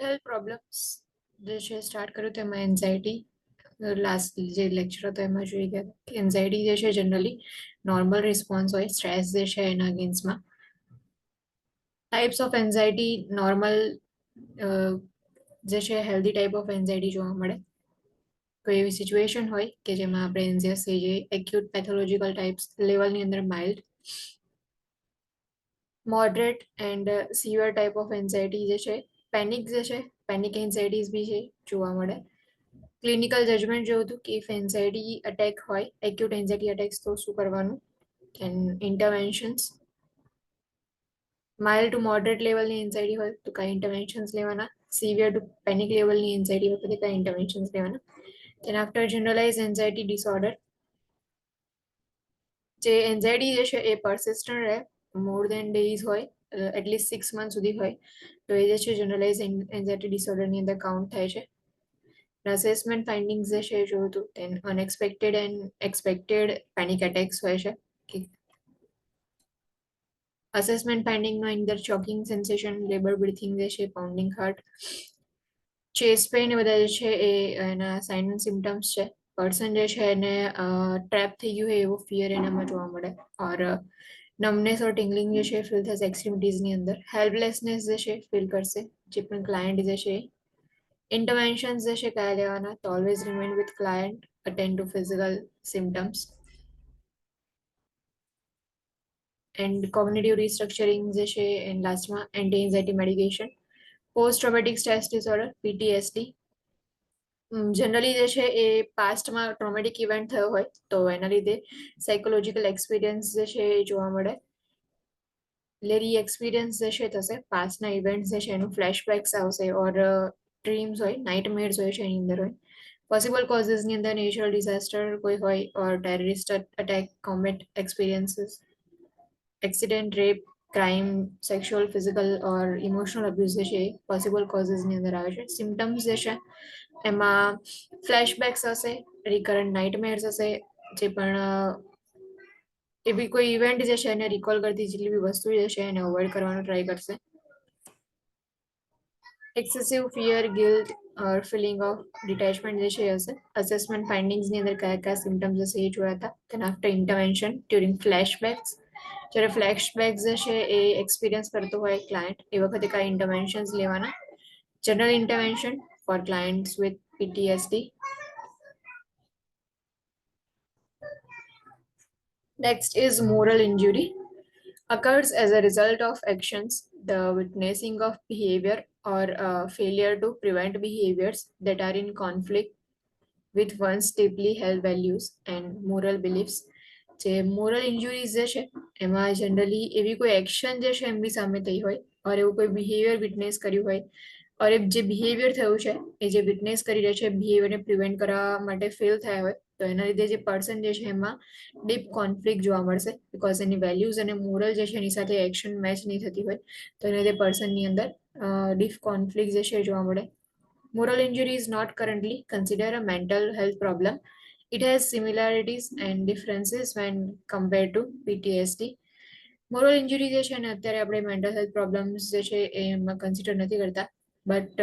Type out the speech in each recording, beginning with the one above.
Health problems જે છે start કર્યું તો એમાં એન્ઝાયટી લાસ્ટ જે લેક્ચર હતો એમાં જોઈ ગયા કે એન્ઝાયટી જે છે જનરલી નોર્મલ રિસ્પોન્સ હોય સ્ટ્રેસ જે છે એના અગેન્સ્ટમાં. ટાઈપ્સ ઓફ એન્ઝાયટી નોર્મલ જે છે હેલ્ધી ટાઈપ ઓફ એન્ઝાયટી જોવા મળે. કોઈ એવી સિચ્યુએશન હોય કે જેમાં આપણે એન્ઝિયસ થઈ જઈએ, એક્યુટ પેથોલોજીકલ ટાઈપ્સ લેવલની અંદર mild, moderate and severe type of anxiety જે છે પેનિક જે છે પેનિક એન્ઝાયટીઝ બી છે જોવા મળે. ક્લિનિકલ જજમેન્ટ જોયું હતું કે ઇફ એન્ઝાયટી અટેક હોય, એક્યુટ એન્ઝાયટી અટેક્સ તો શું કરવાનું, એન્ડ ઇન્ટરવેન્શન્સ. માઇલ્ડ ટુ મોડરેટ લેવલની એન્ઝાયટી હોય તો કઈ ઇન્ટરવેન્શન્સ લેવાના, સિવિયર ટુ પેનિક લેવલની એન્ઝાયટી હોય તો કઈ ઇન્ટરવેન્શન્સ લેવાના. then after generalized anxiety disorder, જે એન્ઝાયટી જે છે એ persistent રહે, મોર દેન ડેઝ હોય, એટલીસ્ટ 6 મંથ સુધી હોય તો એ જે છે જનરલાઇઝ એન્ઝાયટી ડિસઓર્ડરની અંદર કાઉન્ટ થાય છે. અસેસમેન્ટ ફાઇન્ડિંગ્સ જે છે જોયું હતું then unexpected and expected panic attacks હોય છે. અસેસમેન્ટ ફાઇન્ડિંગમાં અંદર ચોકિંગ સેન્સેશન, લેબર બ્રીથિંગ જે છે, પાઉન્ડિંગ હાર્ટ, ચેસ્ટ પેઇન એ બધા જે છે એ એના સાઇન એન્ડ સિમ્ટમ્સ છે. પર્સન જે છે એને ટ્રેપ થઈ ગયું હોય એવો ફિયર એનામાં જોવા મળે, ઓર નમનેસ ઓર ટિંગલિંગ જે છે ફીલ થશે એક્સ્ટ્રીમિટીઝની અંદર. હેલ્પલેસનેસ જે છે ફીલ કરશે જે પણ ક્લાયન્ટ જે છે. ઇન્ટરવેન્શન્સ જે છે કયા લેવાના, તો always remain with client, attend to physical symptoms. And cognitive restructuring જે છે એન્ડ લાસ્ટમાં anti anxiety medication. Post traumatic stress disorder PTSD generally જે છે એ પાસ્ટમાં ટ્રોમેટિક ઇવેન્ટ થયો હોય તો એના લીધે સાયકોલોજીકલ એક્સપિરિયન્સ જે છે એ જોવા મળે. લેરી એક્સપિરિયન્સ જે છે થશે, પાસ્ટના ઇવેન્ટ્સ જે છે એનું ફ્લેશબેક્સ આવશે, ઓર ડ્રીમ્સ હોય, નાઇટમેર્સ હોય છે એની અંદર હોય. પોસિબલ કોઝિસની અંદર નેચરલ ડિઝાસ્ટર કોઈ હોય, or terrorist attack, combat experiences, accident, rape, crime, sexual, physical or emotional abuse જે છે પોસિબલ કોઝિસની અંદર આવે છે. સિમ્ટમ્સ જે છે એમાં ફ્લેશબેક્સ હશે, રિકરન્ટ નાઇટમેર્સ હશે, જે પણ એવી કોઈ ઇવેન્ટ જે છે એને રિકોલ કરતી જેટલી બી વસ્તુ જે છે એને અવોઇડ કરવાનો ટ્રાય કરશે. Excessive fear, guilt or feeling of detachment જે છે એ હશે. અસેસમેન્ટ ફાઇન્ડિંગ્સની અંદર કયા કયા સિમ્ટમ્સ હશે એ જોયા હતા. then after ઇન્ટરવેન્શન ડ્યુરિંગ ફ્લેશબેક્સ, જ્યારે ફ્લેશબેક્સ જે છે એ એક્સપિરિયન્સ કરતો હોય ક્લાયન્ટ એ વખતે કયા ઇન્ટરવેન્શન્સ લેવાના. General intervention for clients with PTSD. Next is moral injury. Occurs as a result of actions, the witnessing of behavior or failure to prevent behaviors that are in conflict with one's deeply held values and moral beliefs. જે moral ઇન્જુરીઝ જે છે એમાં generally એવી કોઈ action જે છે એમની સામે થઈ હોય, ઓર એવું કોઈ બિહેવિયર વિટનેસ કર્યું હોય, ઓર જે બિહેવિયર થયું છે એ જે વિટનેસ કરી રહ્યા છે બિહેવિયરને પ્રિવેન્ટ કરવા માટે ફેલ થયા હોય તો એના લીધે જે પર્સન જે છે એમાં ડીપ કોન્ફ્લિક્ટ જોવા મળશે, બિકોઝ એની વેલ્યુઝ અને મોરલ જે છે એની સાથે એક્શન મેચ નહીં થતી હોય તો એને લીધે પર્સનની અંદર ડીપ કોન્ફ્લિક્ટ જે છે જોવા મળે. Moral injury is not currently considered a mental health problem. It has similarities and differences when compared to PTSD. Moral ઇન્જુરી જે છે ને અત્યારે આપણે મેન્ટલ હેલ્થ પ્રોબ્લેમ્સ જે છે એમાં કન્સિડર નથી કરતા, બટ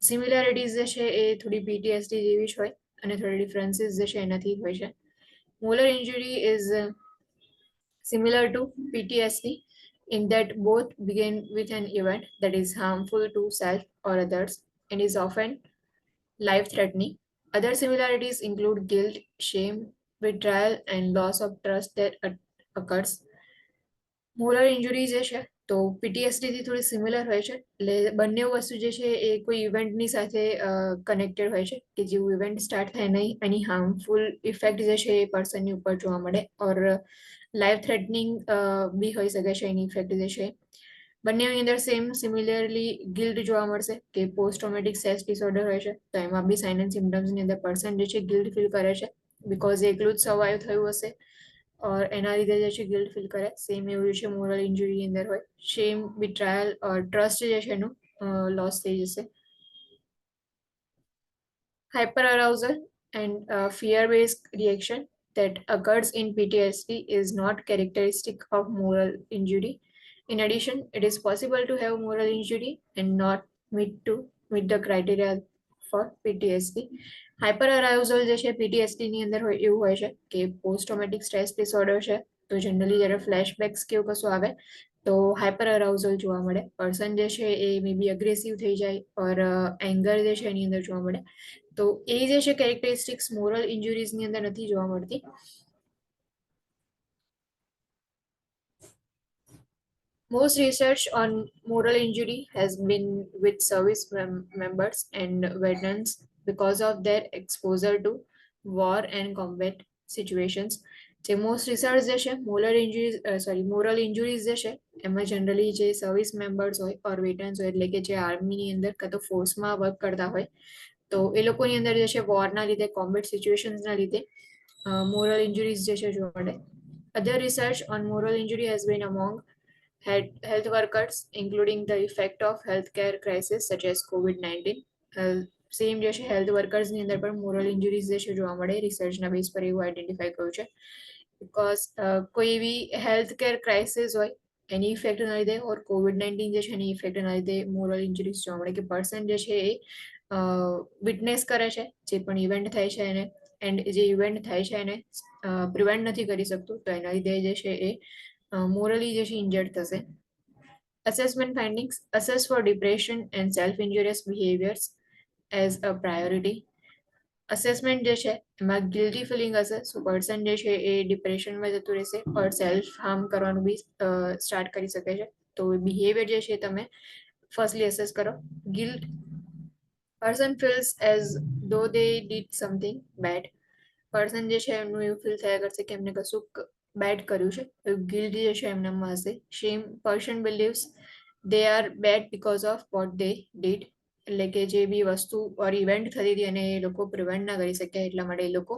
સિમિલારિટીઝ જે છે એ થોડી પીટીએસડી જેવી જ હોય અને થોડી ડિફરન્સીસ જે છે એનાથી હોય છે. Moral ઇન્જુરી is similar to PTSD in that both begin with an event that is harmful to self or others and is often life-threatening. Other similarities include guilt, shame, betrayal, and loss of trust that occurs. Moral ઇન્જુરી જે છે તો PTSD થી થોડી similar હોય છે, એટલે બંને વસ્તુ જે છે એ કોઈ ઇવેન્ટની સાથે કનેક્ટેડ હોય છે કે જેવું ઇવેન્ટ સ્ટાર્ટ થાય નહીં એની હાર્મફુલ ઇફેક્ટ જે છે એ પર્સનની ઉપર જોવા મળે, ઓર લાઈફ થ્રેટનિંગ બી હોઈ શકે છે એની ઇફેક્ટ જે છે. બંનેની અંદર સેમ સિમિલરલી ગિલ્ટ જોવા મળશે કે પોસ્ટ ટ્રોમેટિક સ્ટ્રેસ ડિસઓર્ડર હોય છે તો એમાં બી સાઇન એન્ડ સિમ્ટમ્સની અંદર પર્સન જે છે ગિલ્ટ ફીલ કરે છે બિકોઝ એકલું જ સર્વાઈવ થયું હશે ઓર એના લીધે જે છે ગિલ્ટ ફીલ કરે. સેમ એવું છે મોરલ ઇન્જુરી અંદર હોય, શેમ, બિટ્રાયલ ઓર ટ્રસ્ટ જે છે એનું લોસ થઈ જશે. Hyperarousal and fear based reaction that occurs in PTSD is not characteristic of moral injury. In addition, it is possible to have moral injury and not meet the criteria for PTSD. Hyper arousal જે છે PTSD ની અંદર હોય એવું હોય છે કે post traumatic stress disorder છે. તો જનરલી જ્યારે ફ્લેશબેક્સ કે એવું કશું આવે તો હાઇપર અરાઉઝલ જોવા મળે. પર્સન જે છે એ મે બી અગ્રેસિવ થઈ જાય ઓર એંગર જે છે એની અંદર જોવા મળે. તો એ જે છે કેરેક્ટરિસ્ટિક્સ મોરલ ઇન્જુરીઝની અંદર નથી જોવા મળતી. Most research on moral injury has been with service members and veterans because of their exposure to war and combat situations. જે મોસ્ટ રિસર્ચ જે છે મોરલ ઇન્જુરીઝ જે છે એમાં જનરલી જે સર્વિસ મેમ્બર્સ હોય ઓર વેટરન્સ હોય એટલે કે જે આર્મીની અંદર કાં તો ફોર્સમાં વર્ક કરતા હોય તો એ લોકોની અંદર જે છે વોરના લીધે કોમ્બેટ સિચ્યુએશન્સના લીધે મોરલ ઇન્જુરીઝ જે છે જોવા મળે. Other research on moral injury has been among health workers, including the effect of healthcare crisis such as COVID-19. Same જે છે હેલ્થ વર્કર્સની અંદર પણ મોરલ ઇન્જુરીઝ જે છે જોવા મળે. રિસર્ચના બેઝ પર એવું આઈડેન્ટિફાઈ કર્યું છે. બિકોઝ કોઈ એવી હેલ્થ કેર ક્રાઇસિસ હોય એની ઇફેક્ટના લીધે ઓર COVID-19 જે છે એની ઇફેક્ટના લીધે મોરલ ઇન્જુરીઝ જોવા મળે કે પર્સન જે છે એ વિટનેસ કરે છે જે પણ ઇવેન્ટ થાય છે એને એન્ડ જે ઇવેન્ટ થાય છે એને પ્રિવેન્ટ નથી કરી શકતું તો એના લીધે જે છે એ morally જે છે injured થશે. Assessment findings assess for depression and self-injurious behaviors as a priority. Assessment જે છે એમાં ગિલ્ટી ફિલિંગ હશે સો પર્સન જે છે એ ડિપ્રેશનમાં જતું રહેશે ઓર સેલ્ફ હાર્મ કરવાનું બી સ્ટાર્ટ કરી શકે છે. તો બિહેવિયર જે છે તમે ફર્સ્ટલી અસેસ કરો. Guilt person feels as though they did something bad. Person જે છે એમનું એવું ફીલ થયા કરશે કે એમને કશુંક બેડ કર્યું છે. ગિલ્ટ જે છે એમનામાં હશે. Shame person believes they are bad because of what they did. એટલે કે જે બી વસ્તુ ઓર ઇવેન્ટ થતી હતી અને એ લોકો પ્રિવેન્ટ ના કરી શક્યા એટલા માટે એ લોકો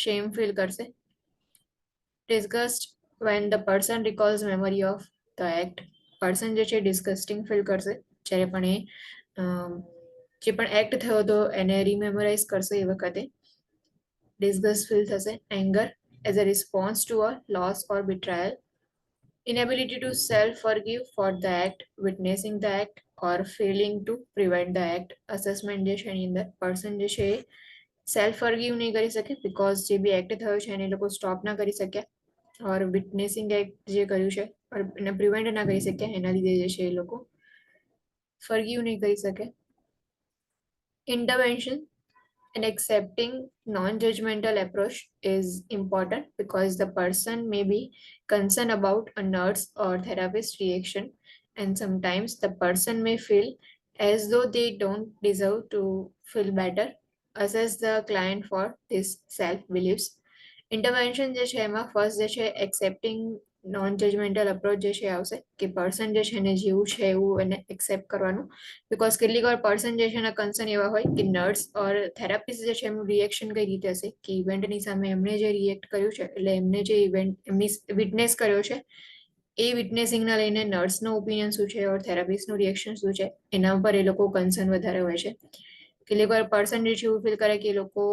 શેમ ફીલ કરશે. Disgust when the person recalls memory of the act. Person જે છે ડિસ્ગસ્ટિંગ ફીલ કરશે જ્યારે પણ એ જે પણ એક્ટ થયો હતો એને રિમેમોરાઇઝ કરશે એ વખતે disgust ફીલ થશે. Anger as a response to a loss or betrayal. Inability to self-forgive for the act, witnessing the act or failing to prevent the act. Assessment જે છે એની અંદર પર્સન જે છે એ સેલ્ફ ફોરગીવ નહીં કરી શકે બીકોઝ જે બી એક્ટ થયો છે એને એ લોકો સ્ટોપ ના કરી શક્યા ઓર વિટનેસિંગ એક્ટ જે કર્યું છે એને પ્રિવેન્ટ ના કરી શક્યા એના લીધે જે છે એ લોકો ફોરગીવ નહીં કરી શકે. Intervention and accepting non-judgmental approach is important because the person may be concerned about a nurse or therapist reaction and sometimes the person may feel as though they don't deserve to feel better. Assess the client for this self beliefs. Intervention જે છે એમાં first જે છે accepting non judgemental approach જે છે આવશે કે person જે છે એને જેવું છે એવું એને એક્સેપ્ટ કરવાનું. બિકોઝ કેટલીક વાર પર્સન જે છે એના કન્સર્ન એવા હોય કે નર્સ ઓર થેરાપિસ્ટ જે છે એમનું રિએક્શન કઈ રીતે હશે કે ઇવેન્ટની સામે એમણે જે રિએક્ટ કર્યું છે એટલે એમને જે ઇવેન્ટ એમની વિટનેસ કર્યો છે એ વિટનેસિંગના લઈને નર્સનો ઓપિનિયન શું છે ઓર થેરાપિસ્ટનું રિએક્શન શું છે એના ઉપર એ લોકો કન્સર્ન વધારે હોય છે. કેટલીક વાર પર્સન જે છે એવું ફીલ કરે કે એ લોકો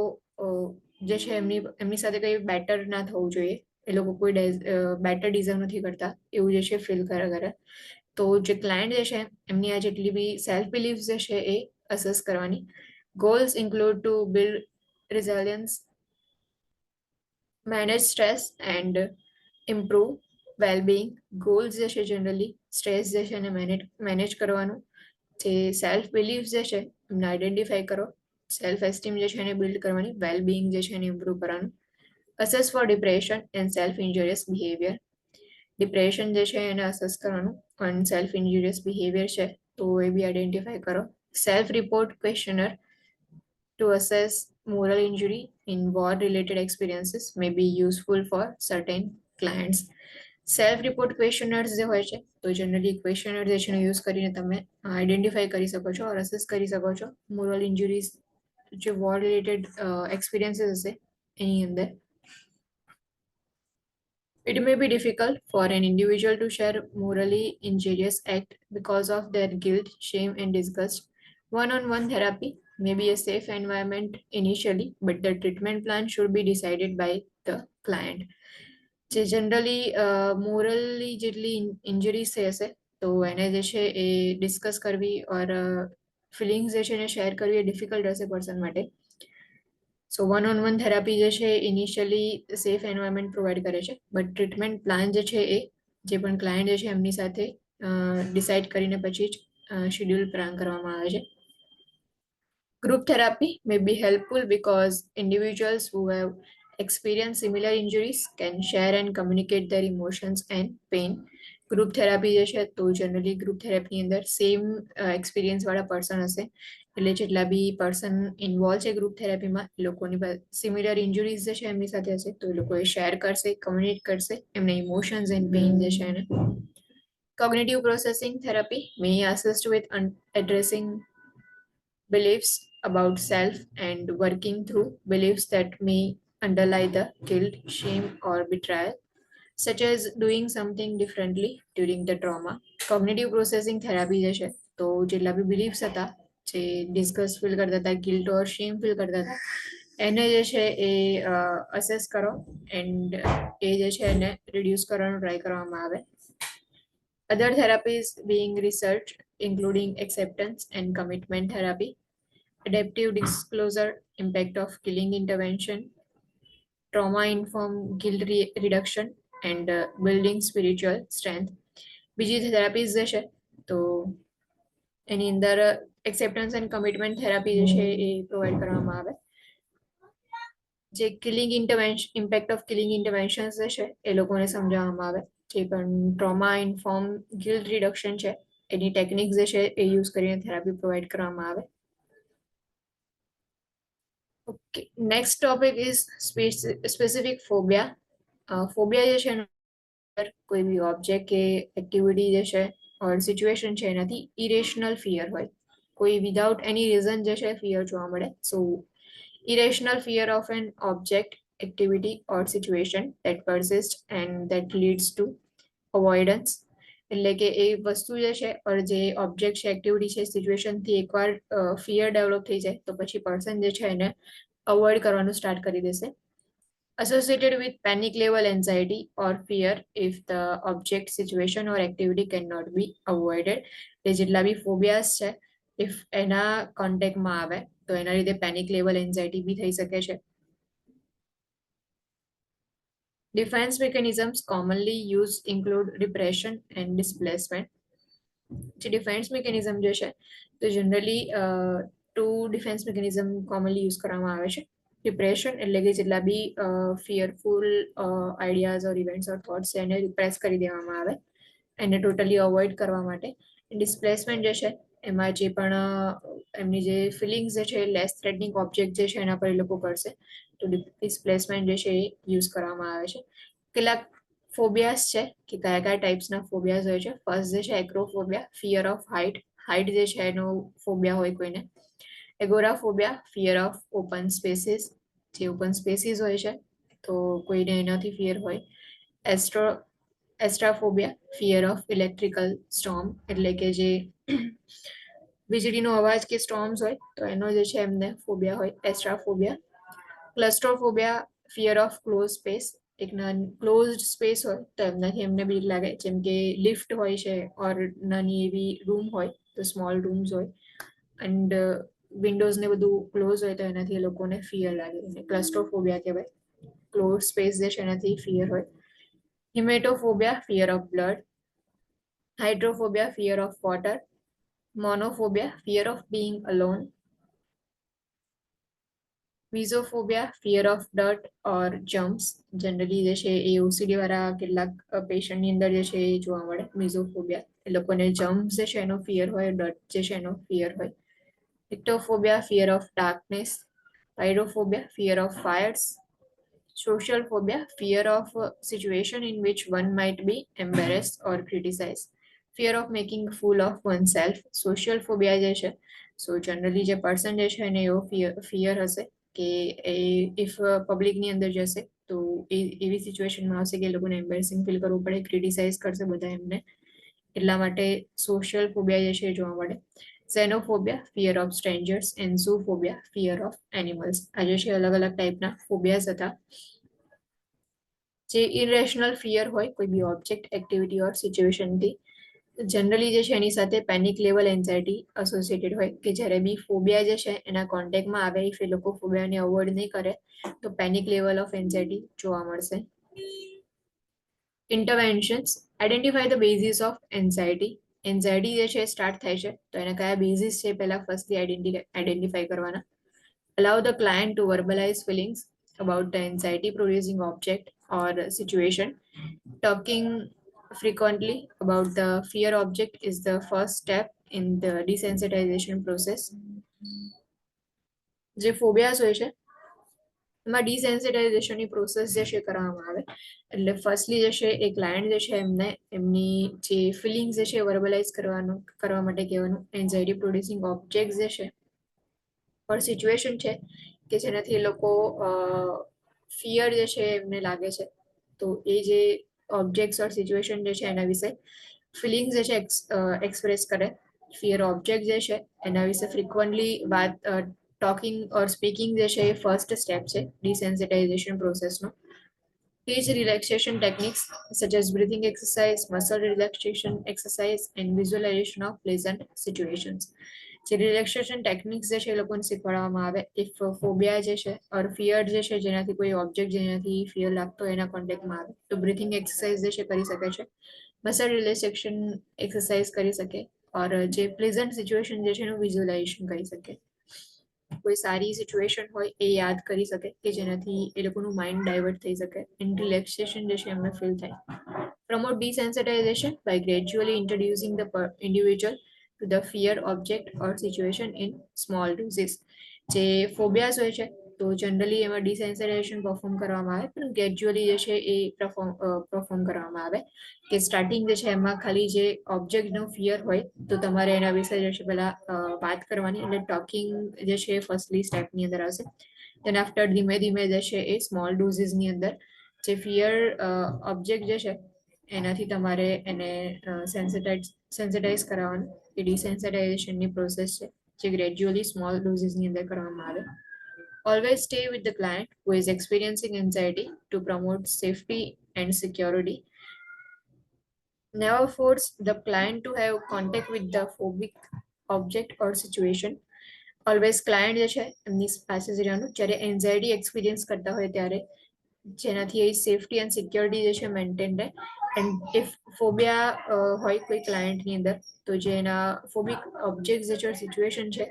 જે છે એમની સાથે કંઈ બેટર ના થવું જોઈએ એ લોકો કોઈ બેટર ડિઝર્વ નથી કરતા એવું જે છે ફીલ કરે. તો જે ક્લાયન્ટ જે છે એમની આ જેટલી બી સેલ્ફ બિલીફ જે છે એ અસેસ કરવાની. Goals include to build resilience, manage stress and improve wellbeing. Goals જે છે જનરલી સ્ટ્રેસ જે છે એને મેનેજ કરવાનું. જે સેલ્ફ બિલીફ જે છે એમને આઈડેન્ટિફાઈ કરો. સેલ્ફ એસ્ટીમ જે છે એને બિલ્ડ કરવાની. વેલબિંગ જે છે એને ઇમ્પ્રૂવ કરવાનું. Assess for depression and self injurious behaviour. Depression જે છે એને અસેસ કરવાનું અને સેલ્ફ ઇન્જુરિયસ બિહેવિયર છે તો એ બી આઈડેન્ટિફાઈ કરો. Self report questionnaire to assess moral injury in war-related experiences may be useful for certain clients. Self report questionnaires જે હોય છે તો જનરલી ક્વેશ્ચનર જે છે યુઝ કરીને તમે આઈડેન્ટિફાઈ કરી શકો છો ઓર અસેસ કરી શકો છો મોરલ ઇન્જુરીઝ જે વોર રિલેટેડ એક્સપિરિયન્સીસ હશે એની અંદર. It may be difficult for an individual to share morally injurious act because of their guilt, shame, and disgust. One-on-one therapy may be a safe environment initially, but the treatment plan should be decided by the client. જે generally મોરલી જેટલી injuries થઈ હશે તો એને જે છે એ discuss કરવી ઓર ફિલિંગ્સ જે છે એને શેર કરવી એ ડિફિકલ્ટ હશે પર્સન માટે. સો વન થેરાપી જે છે ઇનિશિયલી સેફ એન્વાયરમેન્ટ પ્રોવાઈડ કરે છે, બટ ટ્રીટમેન્ટ પ્લાન જે છે એ જે પણ ક્લાયન્ટ જે છે એમની સાથે ડિસાઇડ કરીને પછી જ શેડ્યુલ પ્લાન કરવામાં આવે છે. Group therapy may be helpful because individuals who have experienced similar injuries can share and communicate their emotions and pain. Group therapy જે છે તો જનરલી ગ્રુપ થેરાપીની અંદર સેમ એક્સપિરિયન્સ વાળા પર્સન હશે, એટલે જેટલા બી પર્સન ઇન્વોલ્વ છે ગ્રુપ થેરાપીમાં એ લોકોની સિમિલર ઇન્જુરીઝ જે છે એમની સાથે હશે, તો એ લોકો એ શેર કરશે, કમ્યુનિકેટ કરશે એમના ઇમોશન્સ એન્ડ પેઇન જે છે એને. Cognitive processing therapy may assist with addressing beliefs about self and working through beliefs that may underlie the guilt, shame, or betrayal, such as doing something differently during the trauma. Cognitive processing therapy જે છે તો જેટલા બી beliefs હતા, જે ડિસ્ગસ feel કરતા હતા, guilt ઓર શેમ feel કરતા હતા, એને જે છે એ અસેસ કરો એન્ડ એ જે છે એને રિડ્યુસ કરવાનો ટ્રાય કરવામાં આવે. Other therapies being researched including acceptance and commitment therapy, adaptive disclosure, impact of killing intervention, trauma-informed guilt reduction, and building spiritual strength. બીજી થેરાપીઝ જે છે તો એની અંદર એક્સેપ્ટન્સ એન્ડ કમિટમેન્ટ થેરાપી જે છે એ પ્રોવાઈડ કરવામાં આવે. જે killing intervention, impact of killing interventions જે છે એ લોકોને સમજાવવામાં આવે. જે પણ ટ્રોમા ઇન્ફોર્મ ગિલ્ટ રિડક્શન છે એની ટેકનિક્સ જે છે એ યુઝ કરીને થેરાપી પ્રોવાઈડ કરવામાં આવે. Okay, next topic is specific phobia. Phobia જે છે કોઈ બી ઓબ્જેક્ટ કે એક્ટિવિટી જે છે ઓર સિચ્યુએશન છે એનાથી ઇરેશનલ ફિયર હોય, કોઈ વિધાઉટ એની રીઝન જે છે ફિયર જોવા મળે. સો irrational fear of an object, activity or situation that persists and that leads to avoidance. એટલે કે એ વસ્તુ જે છે ઓર જે ઓબ્જેક્ટ છે, એક્ટિવિટી છે, સિચ્યુએશનથી એકવાર ફિયર ડેવલપ થઈ જાય તો પછી પર્સન જે છે એને અવોઇડ કરવાનું સ્ટાર્ટ કરી દેશે. Associated with panic level anxiety or fear if the object, situation or activity cannot be avoided. એટલે જેટલા બી ફોબિયાસ છે ઇફ એના કોન્ટેક્ટમાં આવે તો એના લીધે પેનિક લેવલ એન્ઝાઇટી બી થઈ શકે છે. Defense mechanisms commonly used include repression and displacement. જે ડિફેન્સ મિકેનિઝમ જે છે તો generally two defence mechanism commonly use કરવામાં આવે છે. રિપ્રેશન એટલે કે જેટલા બી fearful ideas or events or thoughts છે એને રિપ્રેસ કરી દેવામાં આવે, એને ટોટલી અવોઇડ કરવા માટે. ડિસ્પ્લેસમેન્ટ જે છે એમાં જે પણ એમની જે ફિલિંગ્સ જે છે લેસ થ્રેટનિંગ ઓબ્જેક્ટ જે છે એના પર એ લોકો કરશે, તો ડિસ્પ્લેસમેન્ટ જે છે એ યુઝ કરવામાં આવે છે. કેટલાક ફોબિયાસ છે કે કયા કયા ટાઈપ્સના ફોબિયાસ હોય છે. ફર્સ્ટ જે છે એક્રોફોબિયા, ફિયર ઓફ હાઇટ, હાઇટ જે છે એનો ફોબિયા હોય કોઈને. એગોરાફોબિયા, ફિયર ઓફ ઓપન સ્પેસીસ, જે ઓપન સ્પેસીસ હોય છે તો કોઈને એનાથી ફિયર હોય. એસ્ટ્રાફોબિયા, ફિયર ઓફ ઇલેક્ટ્રિકલ સ્ટોર્મ, એટલે કે જે વીજળીનો અવાજ કે સ્ટોર્મ્સ હોય તો એનો જે છે એમને ફોબિયા હોય, એસ્ટ્રાફોબિયા. ક્લસ્ટ્રોફોબિયા, ફિયર ઓફ ક્લોઝ સ્પેસ, એક ક્લોઝડ સ્પેસ હોય તો એમનાથી એમને બીક લાગે, જેમ કે લિફ્ટ હોય છે ઓર નાની એવી રૂમ હોય તો સ્મોલ રૂમ્સ હોય એન્ડ વિન્ડોઝ ને બધું ક્લોઝ હોય તો એનાથી એ લોકોને ફિયર લાગે, એને ક્લસ્ટ્રોફોબિયા કહેવાય. ક્લોઝ સ્પેસ જે છે એનાથી ફિયર હોય. Haematophobia, fear of blood. Hydrophobia, fear of water. Monophobia, fear of being alone. Mysophobia, fear of dirt or germs, generally જે છે એ ઓસીડી વાળા કેટલાક પેશન્ટની અંદર જે છે એ જોવા મળે. મિઝોફોબિયા એ લોકોને જમ્પ્સ જે છે એનો ફિયર હોય, ડર્ટ જે છે એનો ફિયર હોય. Nyctophobia, fear of darkness. Pyrophobia, fear of fires. Social phobia, fear of a situation in which one might be embarrassed or criticized. Fear of making a fool of oneself. Social phobia જે છે સો generally જે person જે છે એને એવો fear હશે કે એ if પબ્લિકની અંદર જશે તો એવી સિચ્યુએશનમાં આવશે કે એ લોકોને એમ્બેરેસિંગ ફીલ કરવું પડે, ક્રિટિસાઇઝ કરશે બધા એમને, એટલા માટે સોશિયલ ફોબિયા જે છે એ જોવા મળે. xenophobia, fear of strangers, and zoophobia, fear of animals. આ જે છે અલગ અલગ ટાઈપના ફોબિયાસ હતા. જે ઇરેશનલ ફિયર હોય કોઈ બી ઓબ્જેક્ટ, એક્ટિવિટી ઓર સિચ્યુએશનથી, જનરલી જે છે એની સાથે પેનિક લેવલ એન્ઝાયટી એસોસિએટેડ હોય કે જ્યારે બી ફોબિયા જે છે એના કોન્ટેક્ટમાં આવે ઇફ એ લોકો ફોબિયાને અવોઇડ નહીં કરે તો પેનિક લેવલ ઓફ એન્ઝાયટી જોવા મળશે. Interventions identify the basis of anxiety. Anxiety જે છે સ્ટાર્ટ થાય છે તો એના કયા બેઝિસ છે પહેલા ફર્સ્ટલી આઈડેન્ટિફાઈ કરવાના. Allow the client to verbalize feelings about the anxiety producing object or situation. Talking frequently about the fear object is the first step in the desensitization process. જે ફોબિયાસ હોય છે એમાં ડિસેન્સિટાઇઝેશનની પ્રોસેસ જે છે કરવામાં આવે. એટલે ફર્સ્ટલી જે છે એ ક્લાયન્ટ જે છે એમને એમની જે ફિલિંગ્સ જે છે વર્બલાઇઝ કરવા માટે કહેવાનું. એન્ઝાયટી પ્રોડ્યુસિંગ ઓબ્જેક્ટ જે છે ઓર સિચ્યુએશન છે કે જેનાથી એ લોકો ફિયર જે છે એમને લાગે છે તો એ જે ઓબ્જેક્ટ્સ ઓર સિચ્યુએશન જે છે એના વિશે ફિલિંગ્સ જે છે એક્સપ્રેસ કરે. ફિયર ઓબ્જેક્ટ જે છે એના વિશે ફ્રિકવન્ટલી વાત ટોકિંગ ઓર સ્પીકિંગ જે છે એ ફર્સ્ટ સ્ટેપ છે ડિસેન્સિટાઇઝેશન પ્રોસેસનો. Teach relaxation techniques such as breathing exercise, muscle relaxation exercise, and visualization of pleasant situations. જે રિલેક્સેશન ટેકનિક્સ જે છે એ લોકોને શીખવાડવામાં આવે ઇફ ફોબિયા જે છે ઓર ફિયર જે છે જેનાથી કોઈ ઓબ્જેક્ટ જેનાથી ફિયર લાગતો એના કોન્ટેક્ટમાં આવે તો બ્રીથિંગ એક્સરસાઇઝ જે છે કરી શકે છે. મસલ રિલેક્સેશન એક્સરસાઇઝ કરી શકે ઓર જે પ્લેઝન્ટ સિચ્યુએશન જે છે એનું વિઝ્યુલાઇઝેશન કરી શકે. કોઈ સારી સિચ્યુએશન હોય એ યાદ કરી શકે કે જેનાથી એ લોકોનું માઇન્ડ ડાયવર્ટ થઈ શકે એન્ડ રિલેક્સેશન જે છે એમને ફીલ થાય. Promote desensitization by gradually introducing the individual to the fear object or situation in small doses. જે ફોબિયાસ હોય છે તો જનરલી એમાં ડિસેન્સિટાઇઝેશન પરફોર્મ કરવામાં આવે પણ ગ્રેજ્યુઅલી જે છે એ પરફોર્મ કરવામાં આવે કે સ્ટાર્ટિંગ જે છે એમાં ખાલી જે ઓબ્જેક્ટનો ફિયર હોય તો તમારે એના વિશે જે છે પહેલા વાત કરવાની એટલે ટોકિંગ જે છે ફર્સ્ટલી સ્ટેપની અંદર આવશે. દેન આફ્ટર ધીમે ધીમે જે છે એ સ્મોલ ડોઝીસની અંદર જે ફિયર ઓબ્જેક્ટ જે છે એનાથી તમારે એને સેન્સિટાઇઝ કરાવવાનું. એ ડિસેન્સિટાઇઝેશનની પ્રોસેસ છે જે ગ્રેજ્યુઅલી સ્મોલ ડોઝીસની અંદર કરવામાં આવે. Always stay with the client who is experiencing anxiety to promote safety and security. Never force the client to have contact with the phobic object or situation. Always client જે છે એમની પાસે જ રહેવાનું જ્યારે એન્ઝાયટી એક્સપિરિયન્સ કરતા હોય ત્યારે જેનાથી એ સેફટી એન્ડ સિક્યોરિટી જે છે મેન્ટેન રહે. એન્ડ ઇફ ફોબિયા હોય કોઈ ક્લાયન્ટની અંદર તો જે એના ફોબિક ઓબ્જેક્ટ જે છે સિચ્યુએશન છે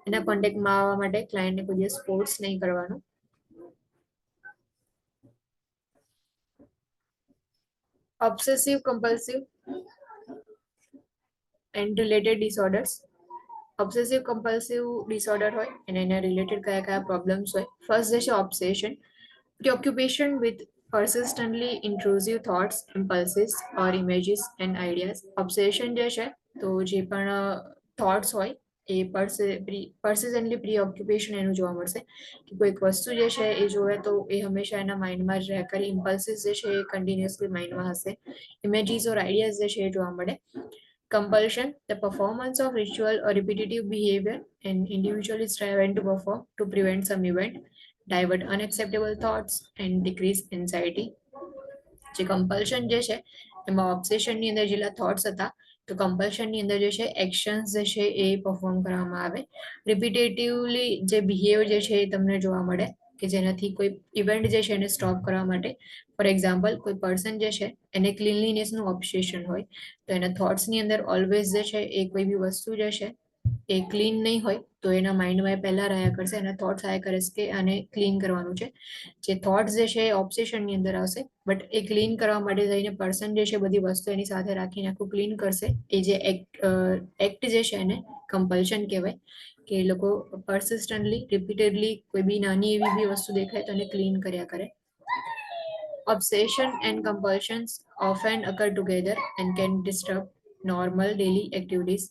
એના કોન્ટેક્ટમાં આવવા માટે ક્લાયન્ટને કોઈ દિવસ ફોર્સ નહીં કરવાનું. Obsessive compulsive and related disorders. Obsessive compulsive disorder હોય અને એના રિલેટેડ કયા કયા પ્રોબ્લેમ્સ હોય. ફર્સ્ટ જે છે obsession, preoccupation with persistently intrusive thoughts, impulses or images and ideas. Obsession જે છે તો જે પણ થોટ્સ હોય એ persistently preoccupation એનું જોવા મળશે કે કોઈક વસ્તુ જે છે એ જોવે તો એ હંમેશા એના માઇન્ડમાં જ રહ્યા કરે. ઇમ્પલ્સિસ જે છે એ કન્ટિન્યુઅસલી માઇન્ડમાં હશે. ઇમેજીસ ઓર આઈડિયાઝ જે છે એ જોવા મળે. Compulsion, the performance of ritual or repetitive behavior an individual is trying to perform to prevent some event, divert unacceptable thoughts and decrease anxiety. જે કમ્પલ્શન જે છે એમાં ઓબ્સેશનની અંદર જેટલા થોટ્સ હતા તો કમ્પલ્શનની અંદર જે છે એક્શન્સ જે છે એ પરફોર્મ કરવામાં આવે. રિપીટેટિવલી જે બિહેવિયર જે છે એ તમને જોવા મળે કે જેનાથી કોઈ ઇવેન્ટ જે છે એને સ્ટોપ કરવા માટે. ફોર એક્ઝામ્પલ કોઈ પર્સન જે છે એને ક્લીનલીનેસનું ઓબ્સેશન હોય તો એના થોટ્સની અંદર ઓલવેઝ જે છે એ કોઈ બી વસ્તુ જે છે એ ક્લીન નહીં હોય તો એના માઇન્ડમાં એ પહેલા રહ્યા કરશે. એના થોટ્સ આયા કરે કે આને ક્લીન કરવાનું છે. જે થોટ્સ જે છે એ ઓબ્સેશનની અંદર આવશે બટ એ ક્લીન કરવા માટે થઈને પર્સન જે છે બધી વસ્તુ એની સાથે રાખીને આખું ક્લીન કરશે. એ જે એક્ટ જે છે એને કમ્પલ્શન કહેવાય કે એ લોકો પરસિસ્ટન્ટલી રિપીટેડલી કોઈ બી નાની એવી બી વસ્તુ દેખાય તો એને ક્લીન કર્યા કરે. Obsession and compulsions often occur together and can disturb normal daily activities.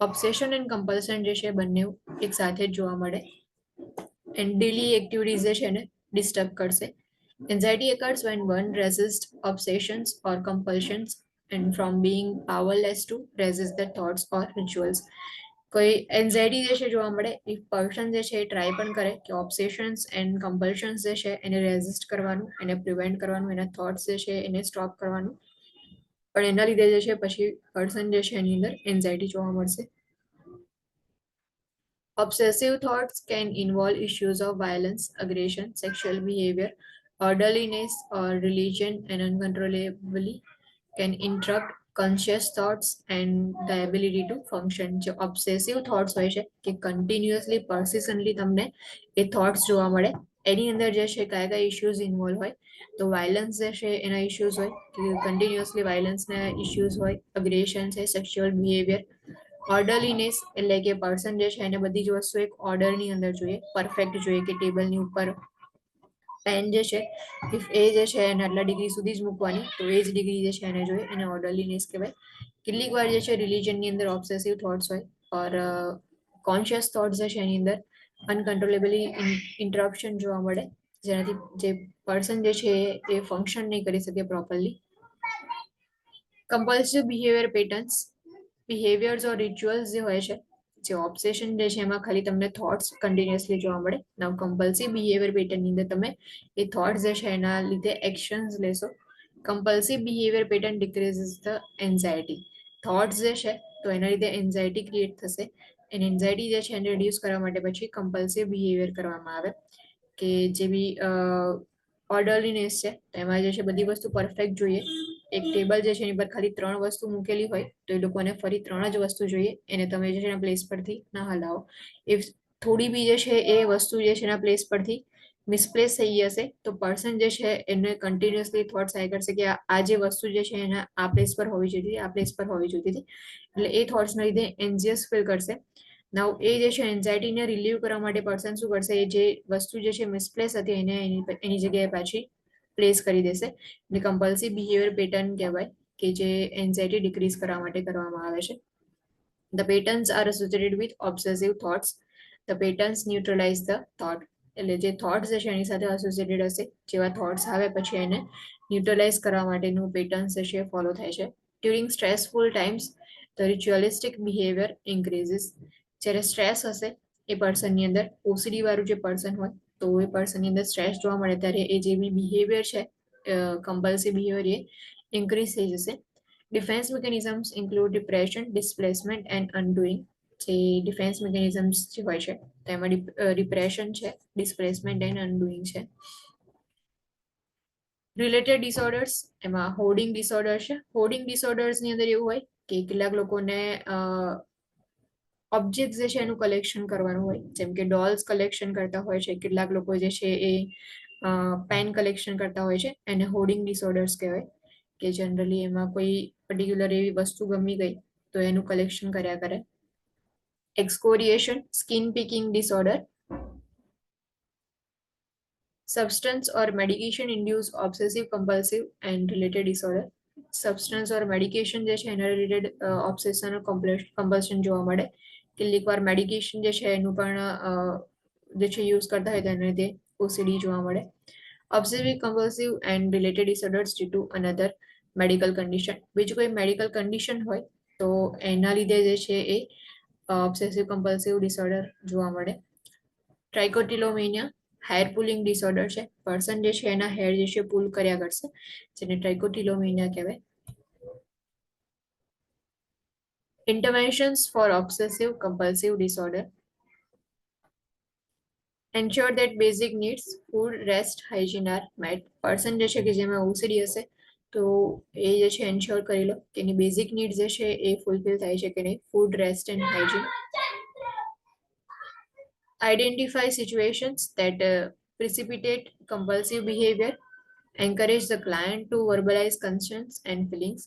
Obsession and compulsion જે છે બંને એક સાથે જ જોવા મળે એન્ડ ડેલી એક્ટિવિટીઝ જે છે એને ડિસ્ટર્બ કરશે. Anxiety occurs when one resists obsessions or compulsions and from being powerless to resist the thoughts or rituals. કોઈ એન્ઝાયટી જે છે જોવા મળે એ પર્સન જે છે એ ટ્રાય પણ કરે કે ઓબ્સેશન્સ એન્ડ કમ્પલ્શન્સ જે છે એને રેઝિસ્ટ કરવાનું, એને પ્રિવેન્ટ કરવાનું, એના થોટ્સ જે છે એને સ્ટોપ કરવાનું પણ એના લીધે જે છે પછી પર્સન જે છે એની અંદર એન્ઝાયટી જોવા મળશે. Obsessive thoughts can involve issues of violence, aggression, sexual behavior, orderliness, or religion, and uncontrollably can interrupt conscious thoughts and the ability to function. જે obsessive thoughts હોય છે કે continuously persistently તમને એ thoughts જોવા મળે, એની અંદર જે છે કયા કયા ઇશ્યુઝ ઇન્વોલ્વ હોય, તો વાયલન્સ જે છે એના ઇશ્યુઝ હોય કે કન્ટિન્યુઅસલી વાયલન્સના ઇશ્યુઝ હોય, અગ્રેશન છે, સેક્સ્યુઅલ બિહેવિયર, ઓર્ડરલીનેસ એટલે કે પર્સન જે છે એને બધી જ વસ્તુ એક ઓર્ડરની અંદર જોઈએ, પરફેક્ટ જોઈએ કે ટેબલની ઉપર પેન જે છે ઇફ એ જે છે એને આટલા ડિગ્રી સુધી જ મૂકવાની તો એ જ ડિગ્રી જે છે એને જોઈએ, એને ઓર્ડરલીનેસ કહેવાય. કેટલીક વાર જે છે રિલિજનની અંદર ઓબ્સેસિવ થોટ્સ હોય ઓર કોન્શિયસ થોટ્સ જે છે એની અંદર અનકન્ટ્રોલેબલી ઇન્ટરપ્શન જોવા મળે, જેનાથી જે પર્સન જે છે એ ફંક્શન નહીં કરી શકે પ્રોપરલી. કમ્પલ્સિવ બિહેવિયર પેટર્ન્સ, બિહેવિયર્સ ઓર રિચ્યુઅલ્સ જે હોય છે, જે ઓબ્સેશન જે છે એમાં ખાલી તમને થોટ્સ કન્ટિન્યુઅસલી જોવા મળે. નાવ કમ્પલ્સિવ બિહેવિયર પેટર્નની અંદર તમે એ થોટ્સ જે છે એના લીધે એક્શન્સ લેશો. Compulsive behaviour pattern decreases the anxiety. Thoughts જે છે તો એના લીધે એન્ઝાયટી ક્રિએટ થશે, અને એન્ઝાયટી જે છે એને રિડ્યુસ કરવા માટે પછી કમ્પલ્સિવ બિહેવિયર કરવામાં આવે, કે જે બી ઓર્ડરલીનેસ છે તો એમાં જે છે બધી વસ્તુ પરફેક્ટ જોઈએ. એક ટેબલ જે છે એની પર ખાલી 3 વસ્તુ મૂકેલી હોય તો એ લોકોને ફરી 3 જ વસ્તુ જોઈએ, એને તમે જે છે એના પ્લેસ પરથી ના હલાવો. ઇફ થોડી બી જે છે એ વસ્તુ જે છે એના પ્લેસ પરથી મિસપ્લેસ થઈ જશે તો પર્સન જે છે એને કન્ટિન્યુઅસલી થોટ્સ આવ્યા કરશે કે આ જે વસ્તુ જે છે એના આ પ્લેસ પર હોવી જોઈએ હતી, આ પ્લેસ પર હોવી જોઈતી હતી, એટલે એ થોટ્સના લીધે એન્ઝિયસ ફીલ કરશે. નાવ એ જે છે એન્ઝાયટીને રિલીવ કરવા માટે પર્સન શું કરશે, એ જે વસ્તુ જે છે મિસપ્લેસ હતી એને એની જગ્યાએ પાછી પ્લેસ કરી દેશે. એટલે કમ્પલ્સિવ બિહેવિયર પેટર્ન કહેવાય કે જે એન્ઝાયટી ડિક્રીઝ કરવા માટે કરવામાં આવે છે. The patterns are associated with obsessive thoughts. The patterns neutralize the thought. એટલે જે થોટ્સ છે એની સાથે એસોસિએટેડ હશે, જેવા થોટ્સ આવે પછી એને ન્યુટ્રલાઇઝ કરવા માટેનું પેટર્ન્સ છે ફોલો થાય છે. During stressful times the ritualistic behaviour increases. જ્યારે સ્ટ્રેસ હશે એ પર્સનની અંદર, ઓસીડી વાળું જે પર્સન હોય તો એ પર્સનની અંદર સ્ટ્રેસ જોવા મળે ત્યારે એ જે બી બિહેવિયર છે કમ્પલ્સિવ બિહેવિયર એ ઇન્ક્રીઝ થઈ જશે. Defence mechanisms include depression, displacement and undoing. જે ડિફેન્સ મિકેનિઝમ્સ જે હોય છે તેમાં ડિપ્રેશન છે, ડિસ્પ્લેસમેન્ટ એન્ડ અનડુઈંગ છે. રિલેટેડ ડિસઓર્ડર્સ, એમાં હોર્ડિંગ ડિસઓર્ડર છે. હોર્ડિંગ ડિસઓર્ડર્સની અંદર એવું હોય કે કેટલાક લોકોને ઓબ્જેક્ટ જે છે એનું કલેક્શન કરવાનું હોય, જેમ કે ડોલ્સ કલેક્શન કરતા હોય છે, કેટલાક લોકો જે છે એ પેન કલેક્શન કરતા હોય છે, એને હોર્ડિંગ ડિસઓર્ડર્સ કહેવાય, કે જનરલી એમાં કોઈ પર્ટિક્યુલર એવી વસ્તુ ગમી ગઈ તો એનું કલેક્શન કર્યા કરે. Excoriation, skin picking disorder. Substance or medication induced obsessive compulsive and related disorder. Substance or medication જે છે એના રિલેટેડ ઓબ્સેશન કમ્પલ્શન જોવા મળે. કેટલીક વાર મેડિકેશન જે છે એનું પણ જે છે યુઝ કરતા હોય તો એને લીધે ઓસીડી જોવા મળે. Obsessive compulsive and related disorders due to another medical condition. બીજું કોઈ મેડિકલ કન્ડિશન હોય તો એના લીધે જે છે એ ઓબ્સેસિવ કમ્પલ્સિવ ડિસઓર્ડર જોવા મળે. ટ્રાઇકોટિલોમેનિયા હેર પુલિંગ ડિસઓર્ડર છે, પર્સન જે છે એના હેર જે છે પુલ કર્યા કરશે, જેને ટ્રાઇકોટિલોમેનિયા કહેવાય. Interventions for obsessive compulsive disorder. Ensure that basic needs food, rest, hygiene are met. Person જે છે કે જેમાં ઓસીડી હશે તો એ જે છે એન્શ્યોર કરી લો કે એની બેઝિક નીડ જે છે એ ફૂલફિલ થાય છે કે નહીં. Food, rest and hygiene. Identify situations that precipitate compulsive behavior. Encourage the client to verbalize concerns and feelings.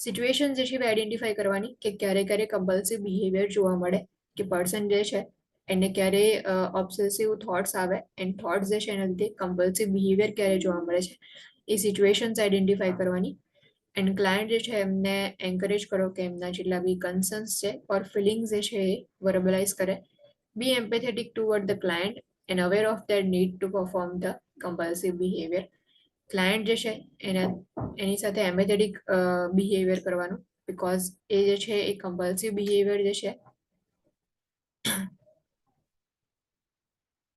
Situation જે છે એ આઈડેન્ટિફાઈ કરવાની કે ક્યારે ક્યારે કમ્પલ્સિવ બિહેવિયર જોવા મળે, કે પર્સન જે છે એને ક્યારે ઓબ્સેસિવ થોટ્સ આવે એન્ડ થોટ્સ જે છે એના લીધે કમ્પલ્સિવ બિહેવિયર ક્યારે જોવા મળે છે, એ સિચ્યુએશન્સ આઈડેન્ટિફાઈ કરવાની. એન્ડ ક્લાયન્ટ જે છે એમને એન્કરેજ કરો કે એમના જેટલા બી કન્સર્ન્સ છે ઓર ફિલિંગ્સ જે છે એ વર્બલાઇઝ કરે. Be empathetic toward the client and aware of their need to perform the compulsive behavior. Client જે છે એની સાથે એમ્પેથેટિક બિહેવિયર કરવાનું, બીકોઝ એ જે છે એ કમ્પલ્સિવ બિહેવિયર જે છે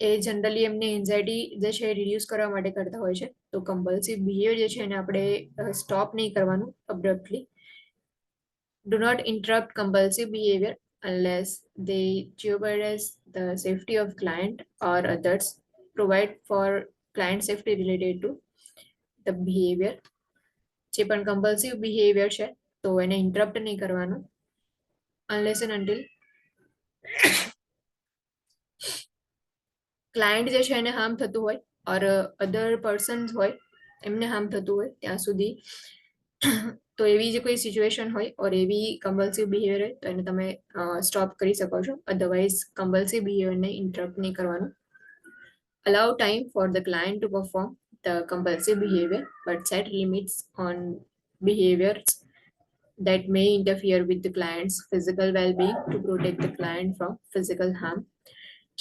એ જનરલી એમને એન્ઝાયટી જે છે એ રિડ્યુસ કરવા માટે કરતા હોય છે. તો કમ્પલ્સિવ બિહેવિયર જે છે એને આપણે સ્ટોપ નહીં કરવાનું અબ્રપ્ટલી. Do not interrupt compulsive behavior unless they jeopardize the safety of client or others. Provide for client safety related to the behavior. જે પણ કમ્પલ્સિવ બિહેવિયર છે તો એને ઇન્ટરપ્ટ નહીં કરવાનું unless and until ક્લાયન્ટ જે છે એને હાર્મ થતું હોય ઓર અધર પર્સન્સ હોય એમને હાર્મ થતું હોય ત્યાં સુધી. તો એવી જે કોઈ સિચ્યુએશન હોય ઓર એવી કમ્પલ્સિવ બિહેવિયર હોય તો એને તમે સ્ટોપ કરી શકો છો. અધરવાઇઝ કમ્પલ્સિવ બિહેવિયરને ઇન્ટરપ્ટ નહીં કરવાનું. Allow time for the client to perform the compulsive behavior, but set limits on behaviors that may interfere with the client's physical well-being to protect the client from physical harm.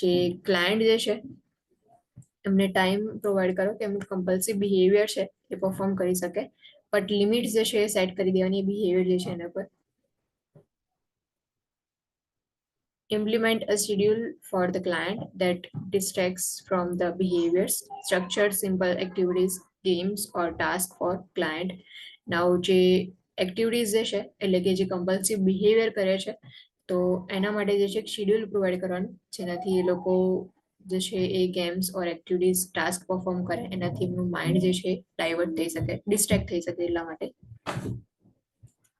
જે client જે છે એમને time provide કરો કે એમનું compulsive behaviour છે એ perform કરી શકે, બટ લિમિટ્સ જે છે એ સેટ કરી દેવાની બિહેવિયર જે છે એના પર. Implement a schedule for the client that distracts from the behaviors. Structure simple activities, games or tasks for client. Now જે એક્ટિવિટીઝ જે છે એટલે કે જે કમ્પલ્સિવ બિહેવિયર કરે છે તો એના માટે જે છે શેડ્યુલ પ્રોવાઈડ કરવાનું જેનાથી એ લોકો જે છે એ ગેમ્સ ઓર એક્ટિવિટીઝ ટાસ્ક પરફોર્મ કરે એનાથી એમનું માઇન્ડ જે છે ડાયવર્ટ થઈ શકે, ડિસ્ટ્રેક્ટ થઈ શકે એટલા માટે.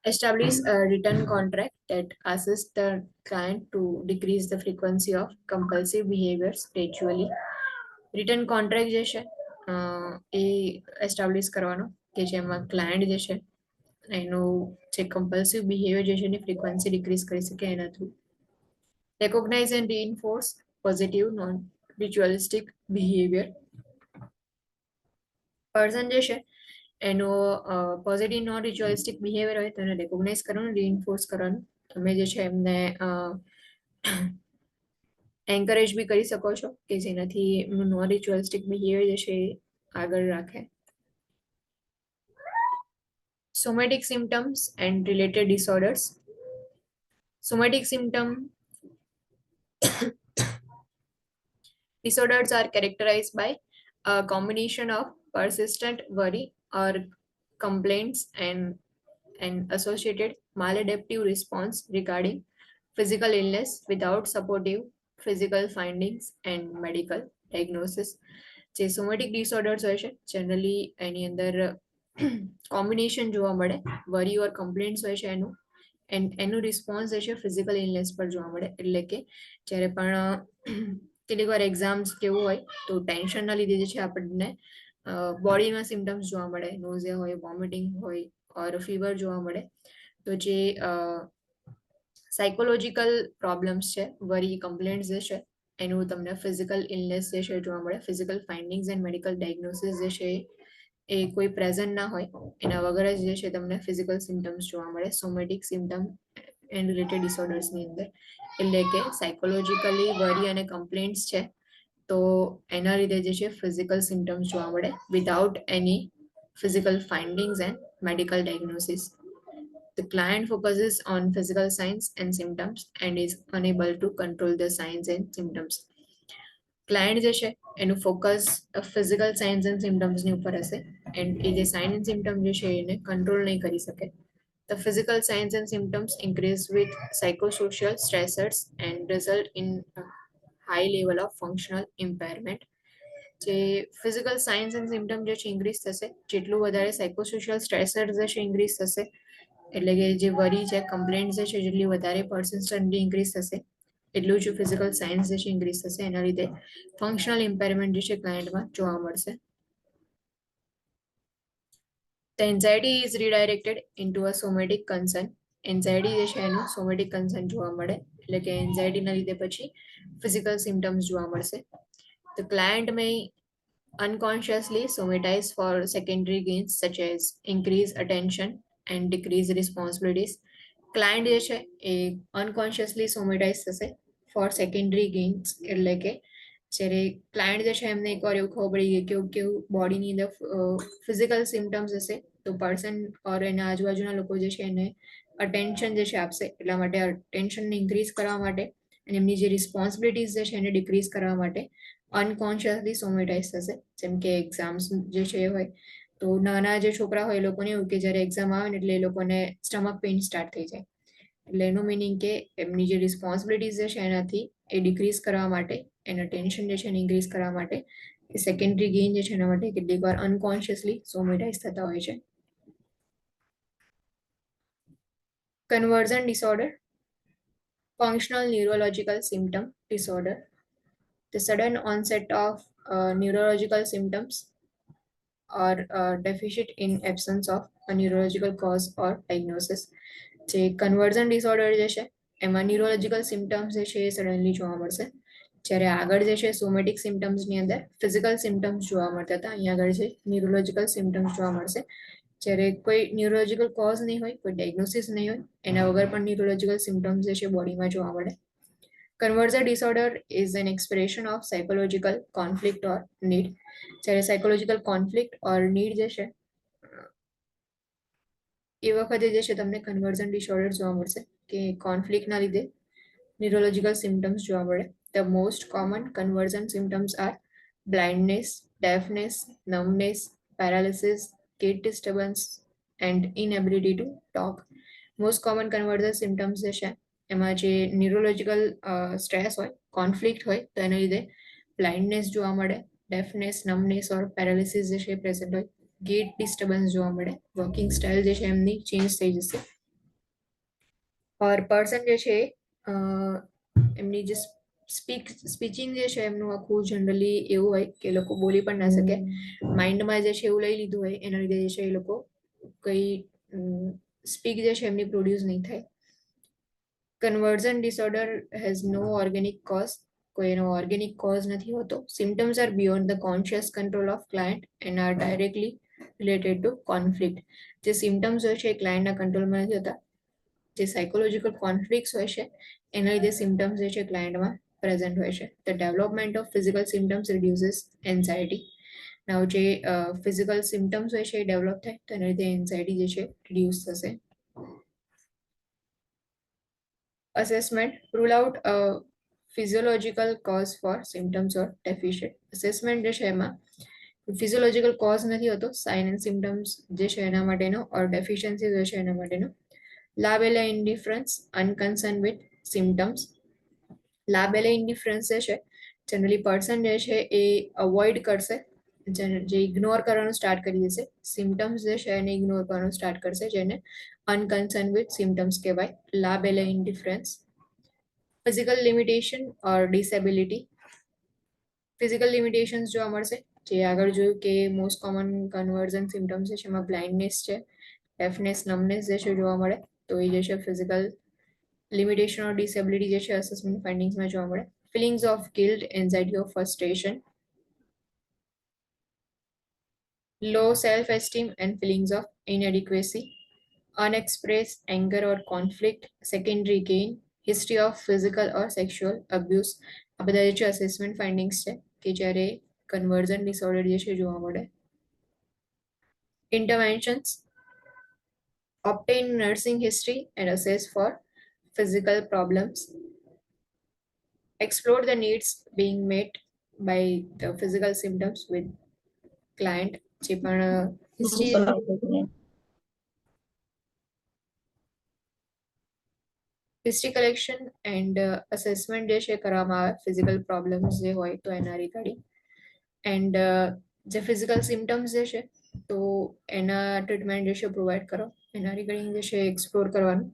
Establish a written contract that assists the client to decrease the frequency of compulsive behaviors gradually. Written contract જે છે એ એસ્ટાબ્લિશ કરવાનો કે જેમાં ક્લાયન્ટ જે છે એનું જે કમ્પલ્સિવ બિહેવિયર જે છે એની ફ્રીક્વન્સી ડિક્રીઝ કરી શકે એના through. Recognize and reinforce positive non-ritualistic behavior. Person જે છે એનો પોઝિટિવ નોન રિચ્યુઅલિસ્ટિક બિહેવિયર હોય તો એને રેકોગ્નાઇઝ કરવાનું, રીઇન્ફોર્સ કરવાનું. તમે જે છે એમને એન્કરેજ બી કરી શકો છો કે જેનાથી એમનું નોન રિચ્યુઅલિસ્ટિક બિહેવિયર જે છે એ આગળ રાખે. Somatic symptoms and related disorders. Somatic symptom disorders are characterized by a combination of persistent worry or complaints and associated maladaptive response regarding physical illness without supportive physical findings and medical diagnosis. જે somatic disorders હોય છે generally એની અંદર combination જોવા મળે, વરી ઓર complaints હોય છે એનું response જે છે ફિઝિકલ ઇલનેસ પર જોવા મળે. એટલે કે જ્યારે પણ કેટલીક વાર એક્ઝામ્સ કેવું હોય તો ટેન્શનના લીધે જે છે આપણને બોડીમાં સિમ્ટમ્સ જોવા મળે, નોઝિયા હોય, વોમિટિંગ હોય ઓર ફીવર જોવા મળે. તો જે સાયકોલોજીકલ પ્રોબ્લેમ્સ છે, વરી કમ્પ્લેન્ટ્સ જે છે એનું તમને ફિઝિકલ ઇલનેસ જે છે જોવા મળે. Physical findings and medical diagnosis જે છે એ કોઈ પ્રેઝન્ટ ના હોય એના વગર જ જે છે તમને ફિઝિકલ સિમ્ટમ્સ જોવા મળે સોમેટિક સિમ્ટમ એન્ડ રિલેટેડ ડિસઓર્ડર્સની અંદર. એટલે કે સાયકોલોજીકલી વરી અને કમ્પ્લેન્ટ્સ છે તો એના લીધે જે છે ફિઝિકલ સિમ્ટમ્સ જોવા મળે without any physical findings and medical diagnosis. The client focuses on physical signs and symptoms and is unable to control the signs and symptoms. Client જે છે એનું ફોકસ ફિઝિકલ સાઇન્સ એન્ડ સિમ્ટમ્સની ઉપર હશે and એ જે sign and symptom જે છે એને control નહીં કરી શકે. The physical signs and symptoms increase with psychosocial stressors and result in a high level of functional impairment. જે ફિઝિકલ સાઇન્સ એન્ડ સિમ્ટમ જે છે ઇન્ક્રીઝ થશે જેટલું વધારે સાયકોસોશિયલ સ્ટ્રેસર જે છે ઇન્ક્રીઝ થશે, એટલે કે જે વરી છે, કમ્પ્લેન્ટ જે છે જેટલી વધારે પર્સિસ્ટન્ટલી ઇન્ક્રીઝ થશે એટલું જ ફિઝિકલ સાઇન્સ જે છે ઇન્ક્રીઝ થશે. એના લીધે ફંક્શનલ ઇમ્પેરમેન્ટ જે છે ક્લાયન્ટમાં જોવા મળશે. The anxiety is redirected into a somatic concern. Anxiety જે છે એનું સોમેટિક કન્સર્ન જોવા મળે, એટલે કે એન્ઝાયટીના લીધે પછી ફિઝિકલ સિમ્ટમ્સ જોવા મળશે. The client may unconsciously somatize for secondary gains such as increased attention and decreased responsibilities. Client જે છે એ અનકોન્શિયસલી સોમેટાઇઝ થશે ફોર સેકન્ડરી ગેઇન્સ. એટલે કે જ્યારે ક્લાયન્ટ જે છે એમને એકવાર એવું ખબર પડી ગઈ કે કેવું બોડીની અંદર ફિઝિકલ સિમ્ટમ્સ હશે તો પર્સન ઓર એના આજુબાજુના લોકો જે છે એને અટેન્શન જે છે આપશે. એટલા માટે અટેન્શનને ઇન્ક્રીઝ કરવા માટે અને એમની જે રિસ્પોન્સિબિલિટીઝ જે છે એને ડિક્રીઝ કરવા માટે અનકોન્શિયસલી સોમેટાઇઝ થશે. જેમ કે એક્ઝામ્સ જે છે એ હોય તો નાના જે છોકરા હોય એ લોકોને એવું કે જ્યારે એક્ઝામ આવે ને એટલે એ લોકોને સ્ટમક પેઇન સ્ટાર્ટ થઈ જાય. એટલે એનું મિનિંગ કે એમની જે રિસ્પોન્સિબિલિટીઝ જે છે એનાથી એ ડિક્રીઝ કરવા માટે, એના ટેન્શન જે છે એને ઇન્ક્રીઝ કરવા માટે એ સેકન્ડરી ગેઇન જે છે એના માટે કેટલીક વાર અનકોન્શિયસલી સોમેટાઇઝ થતા હોય છે. Conversion disorder, functional neurological symptom disorder, the sudden onset of neurological symptoms or deficit in absence of a neurological cause or diagnosis. જે કન્વર્ઝન ડિસઓર્ડર જે છે એમાં ન્યુરોલોજીકલ સિમ્ટમ્સ જે છે એ સડનલી જોવા મળશે. જ્યારે આગળ જે છે સોમેટિક સિમ્ટમ્સની અંદર ફિઝિકલ સિમ્ટમ્સ જોવા મળતા હતા, અહીંયા આગળ છે ન્યુરોલોજીકલ સિમ્ટમ્સ જોવા મળશે. જ્યારે કોઈ ન્યુરોલોજીકલ કોઝ નહીં હોય, કોઈ ડાયગ્નોસિસ નહીં હોય, એના વગર પણ ન્યુરોલોજીકલ સિમ્ટમ્સ જે છે બોડીમાં જોવા મળે. Conversion disorder is an expression of psychological conflict or need. જ્યારે સાયકોલોજીકલ કોન્ફ્લિક્ટ ઓર નીડ જે છે એ વખતે જે છે તમને કન્વર્ઝન ડિસઓર્ડર જોવા મળશે કે કોન્ફ્લિક્ટના લીધે ન્યુરોલોજીકલ સિમ્ટમ્સ જોવા મળે. The most common conversion symptoms are blindness, deafness, numbness, paralysis, gait disturbance, and inability to talk. Most common conversion symptoms જે છે એમાં જે ન્યુરોલોજીકલ સ્ટ્રેસ હોય, કોન્ફ્લિક્ટ હોય તો એના લીધે બ્લાઇન્ડનેસ જોવા મળે, ડેફનેસ, નમનેસ ઓર પેરાલિસિસ જે છે પ્રેઝન્ટ હોય, ગેટ ડિસ્ટર્બન્સ જોવા મળે, વર્કિંગ સ્ટાઇલ જે છે એમની ચેન્જ થઈ જશે, ઓર પર્સન જે છે એમની જે સ્પીચિંગ જે છે એમનું આખું જનરલી એવું હોય કે એ લોકો બોલી પણ ના શકે, માઇન્ડમાં જે છે એવું લઈ લીધું હોય એના લીધે જે છે એ લોકો કઈ સ્પીક જે છે એમની પ્રોડ્યુસ નહીં થાય. Conversion disorder has no organic cause, કોઈ એનો ઓર્ગેનિક કોઝ નથી હોતો. Symptoms are beyond the conscious control of client and are directly related to conflict. જે સિમ્ટમ્સ હોય છે એ ક્લાયન્ટના કંટ્રોલમાં નથી હોતા. જે સાયકોલોજીકલ કોન્ફ્લિક્ટ્સ હોય છે એના લીધે સિમ્ટમ્સ જે છે ક્લાયન્ટમાં પ્રેઝન્ટ હોય છે. The development of physical symptoms reduces anxiety. Now જે ફિઝિકલ સિમ્ટમ્સ હોય છે એ ડેવલપ થાય તો એના લીધે એન્ઝાયટી જે છે રિડ્યુસ થશે. Assessment, rule out physiological cause for symptoms or deficient. Assessment જે છે એમાં ફિઝિયોલોજીકલ કોઝ નથી હોતો સાઇન એન્ડ સિમ્ટમ્સ જે છે એના માટેનો, ઓર ડેફિશિયન્સી જે છે એના માટેનો. લાબેલા ઇન્ડિફરન્સ, અનકન્સર્ન વિથ સિમ્ટમ્સ. લાબેલા ઇન્ડિફરન્સ જે છે જનરલી પર્સન જે છે એ અવોઇડ કરશે, જે ઇગ્નોર કરવાનું સ્ટાર્ટ કરી દેશે. સિમ્ટમ્સ જે છે એને ઇગ્નોર કરવાનું સ્ટાર્ટ કરશે, જેને અનકન્સર્ન વિથ સિમ્ટમ્સ કહેવાય. લાબેલા ઇન્ડિફરન્સ. ફિઝિકલ લિમિટેશન ઓર ડિસેબિલિટી. ફિઝિકલ લિમિટેશન્સ જોવા મળશે, જે આગળ જોયું કે મોસ્ટ કોમન કન્વર્ઝન સિમ્ટમ્સ છે એમાં બ્લાઇન્ડનેસ છે, ડેફનેસ, નમનેસ જે છે જોવા મળે, તો એ જે છે ફિઝિકલ લિમિટેશન ઓર ડિસેબિલિટી જે છે અસેસમેન્ટ ફાઇન્ડિંગ્સમાં જોવા મળે. Feelings of guilt, anxiety of frustration, low self esteem and feelings of inadequacy, unexpressed anger or conflict, secondary gain, history of physical or sexual abuse. આ બધા જે છે અસેસમેન્ટ ફાઇન્ડિંગ્સ છે કે જ્યારે કન્વર્ઝન ડિસઓર્ડર જે છે જોવા મળે. ઇન્ટરવેન્શન્સ, obtain nursing history and assess for physical problems, explore the needs being met by the physical symptoms with client. જે પણ history history collection and assessment જે છે કરવામાં આવે ફિઝિકલ પ્રોબ્લેમ્સ જે હોય તો એના રિગાર્ડિંગ, એન્ડ જે ફિઝિકલ સિમ્ટમ્સ જે છે તો એના ટ્રીટમેન્ટ જે છે પ્રોવાઈડ કરો, એના રિગાર્ડિંગ જે છે એક્સપ્લોર કરવાનું.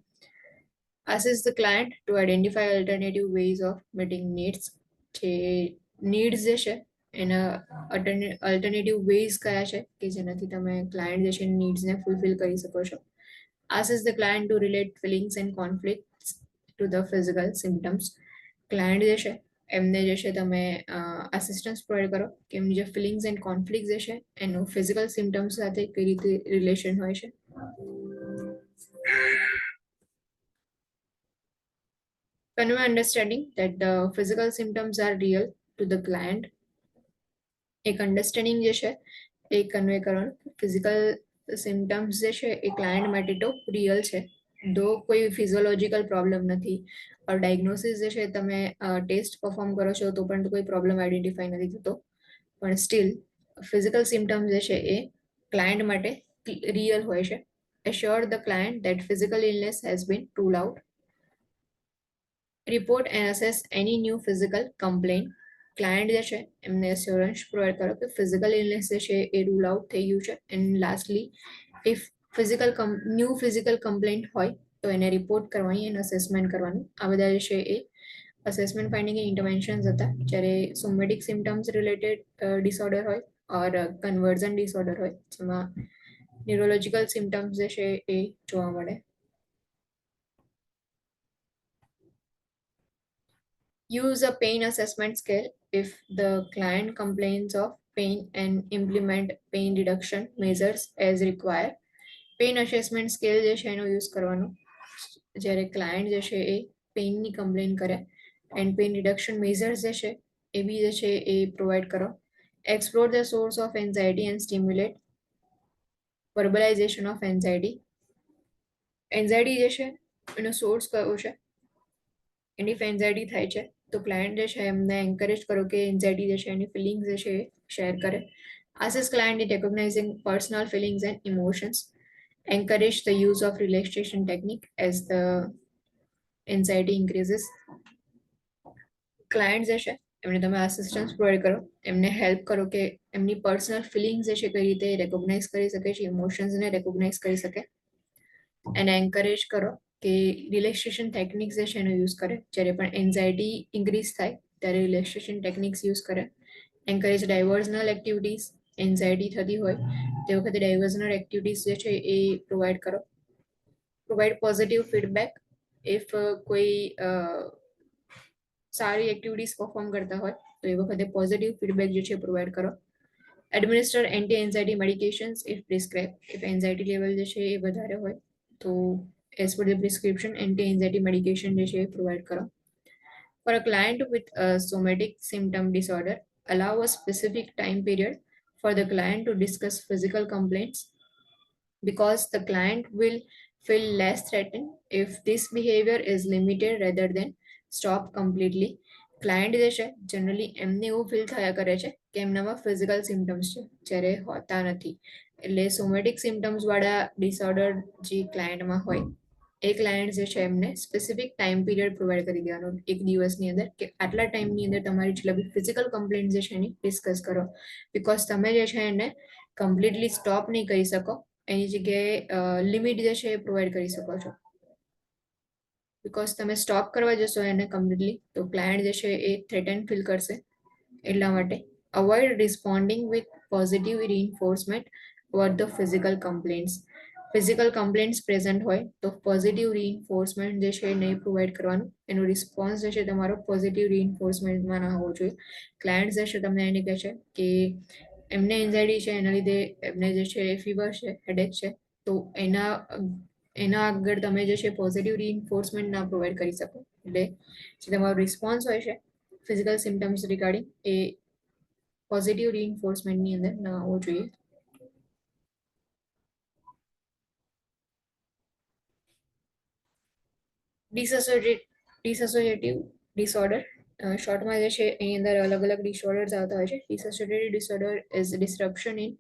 assess the client to identify alternative ways of meeting needs. જે નીડ્સ જે છે એના અલ્ટરનેટિવ વેઝ કયા છે કે જેનાથી તમે ક્લાયન્ટ જે છે નીડ્સને ફૂલફિલ કરી શકો છો. assess the client to relate feelings and conflicts to the physical symptoms. Client જે છે એમને જે છે તમે અસિસ્ટન્સ પ્રોવાઈડ કરો કે એમની જે ફિલિંગ્સ એન્ડ કોન્ફ્લિક્ટ જે છે એનું ફિઝિકલ સિમ્ટમ્સ સાથે કઈ રીતે રિલેશન હોય છે. Convey understanding that the physical symptoms are real to the client. એક અન્ડરસ્ટેન્ડિંગ જે છે એ કન્વે કરવાનું, ફિઝિકલ સિમ્ટમ્સ જે છે એ ક્લાયન્ટ માટે તો રિયલ છે, દો કોઈ ફિઝિયોલોજીકલ પ્રોબ્લેમ નથી, ઓર ડાયગ્નોસિસ જે છે તમે ટેસ્ટ પરફોર્મ કરો છો તો પણ કોઈ પ્રોબ્લેમ આઈડેન્ટિફાઈ નથી થતો, પણ સ્ટીલ ફિઝિકલ સિમ્ટમ્સ જે છે એ ક્લાયન્ટ માટે રિયલ હોય છે. Assure the client that physical illness has been ruled out. Report and assess any new physical complaint. Client જે છે એમને એશ્યોરન્સ પ્રોવાઈડ કરો કે ફિઝિકલ ઇલનેસ જે છે એ રૂલ આઉટ થઈ ગયું છે. And lastly if new physical complaint હોય તો એને રિપોર્ટ કરવાની અને અસેસમેન્ટ કરવાનું. આ બધા જે છે એ અસેસમેન્ટ ફાઇન્ડિંગ એન્ડ ઇન્ટરવેન્શન્સ હતા. જ્યારે સોમેટિક સિમ્ટમ્સ રિલેટેડ ડિસઓર્ડર હોય ઓર કન્વર્ઝન ડિસઓર્ડર હોય જેમાં ન્યુરોલોજીકલ સિમ્ટમ્સ જે છે એ જોવા મળે. Use a pain assessment scale if the client complains of pain and implement pain reduction measures as required. Pain assessment scale જે છે એનો યુઝ કરવાનો જ્યારે ક્લાયન્ટ જે છે એ પેઇનની કમ્પ્લેન કરે. એન્ડ પેઇન રિડક્શન મેઝર્સ જે છે એ બી જે છે એ પ્રોવાઈડ કરો. Explore the source of anxiety and stimulate verbalisation of anxiety. Anxiety જે છે એનો સોર્સ કયો છે, એની એન્ઝાઇટી થાય છે તો ક્લાયન્ટ જે છે એમને એન્કરેજ કરો કે એન્ઝાઇટી જે છે એની ફિલિંગ્સ જે છે એ શેર કરે. Assist client in recognizing personal feelings and emotions. Encourage the use of relaxation technique as the anxiety increases. Client જે છે એમને તમે અસિસ્ટન્સ પ્રોવાઈડ કરો, એમને હેલ્પ કરો કે એમની પર્સનલ ફિલિંગ્સ જે છે કઈ રીતે રેકોગ્નાઇઝ કરી શકે છે, ઇમોશન્સને રેકોગ્નાઇઝ કરી શકે. એને એન્કરેજ કરો કે રિલેક્સેશન ટેકનિક્સ જે છે એનો યુઝ કરે. જ્યારે પણ એન્ઝાઇટી ઇન્ક્રીઝ થાય ત્યારે રિલેક્સેશન ટેકનિક્સ યુઝ કરે. Encourage diversional activities. એન્ઝાઇટી થતી હોય તે વખતે ડાયવર્ઝનલ એક્ટિવિટીઝ જે છે એ પ્રોવાઈડ કરો. પ્રોવાઈડ પોઝિટિવ ફીડબેક ઇફ કોઈ સારી એક્ટિવિટીઝ પરફોર્મ કરતા હોય તો એ વખતે પોઝિટિવ ફીડબેક જે છે પ્રોવાઈડ કરો. Administer anti anxiety medications if prescribe. If anxiety level જે છે એ વધારે હોય તો as per the prescription anti anxiety medication જે છે એ પ્રોવાઈડ કરો. For a client with a somatic symptom disorder, allow a specific time period for the client to discuss physical complaints because the client will feel less threatened if this behavior is limited rather than stop completely. Client જે છે generally એમને એવું feel થયા કરે છે કે એમનામાં physical symptoms છે જ્યારે હોતા નથી. એટલે સોમેટિક સિમ્ટમ્સ વાળા ડિસઓર્ડર જે ક્લાયન્ટમાં હોય એ ક્લાયન્ટ જે છે એમને સ્પેસિફિક ટાઈમ પીરિયડ પ્રોવાઈડ કરી દેવાનો એક દિવસની અંદર કે આટલા ટાઈમની અંદર તમારી જેટલા બી ફિઝિકલ કમ્પ્લેન્ટ જે છે એની ડિસ્કસ કરો. બિકોઝ તમે જે છે એને કમ્પ્લીટલી સ્ટોપ નહીં કરી શકો, એની જગ્યાએ લિમિટ જે છે એ પ્રોવાઈડ કરી શકો છો. બિકોઝ તમે સ્ટોપ કરવા જશો એને કમ્પ્લીટલી તો ક્લાયન્ટ જે છે એ થ્રેટન ફીલ કરશે. એટલા માટે avoid responding with positive reinforcement over the physical complaints. Physical complaints present હોય તો પોઝિટિવ રીઇન્ફોર્સમેન્ટ જે છે નહીં પ્રોવાઈડ કરવાનું. એનો રિસ્પોન્સ જે છે તમારો પોઝિટિવ રીઇન્ફોર્સમેન્ટમાં ના હોવો જોઈએ. ક્લાયન્ટ જે છે તમને એને કહે છે કે એમને એન્ઝાઇટી છે એના લીધે એમને જે છે ફીવર છે, હેડેક છે, તો એના આગળ તમે જે છે પોઝિટિવ રીઇન્ફોર્સમેન્ટ ના પ્રોવાઈડ કરી શકો. એટલે જે તમારો રિસ્પોન્સ હોય છે ફિઝિકલ સિમ્ટમ્સ રિગાર્ડિંગ એ પોઝિટિવ રીઇન્ફોર્સમેન્ટની અંદર ના હોવો જોઈએ. ડિસોસિએટિવ ડિસઓર્ડર શોર્ટમાં જે છે એની અંદર અલગ અલગ ડિસઓર્ડર્સ આવતા હોય છે. Dissociative disorder is disruption in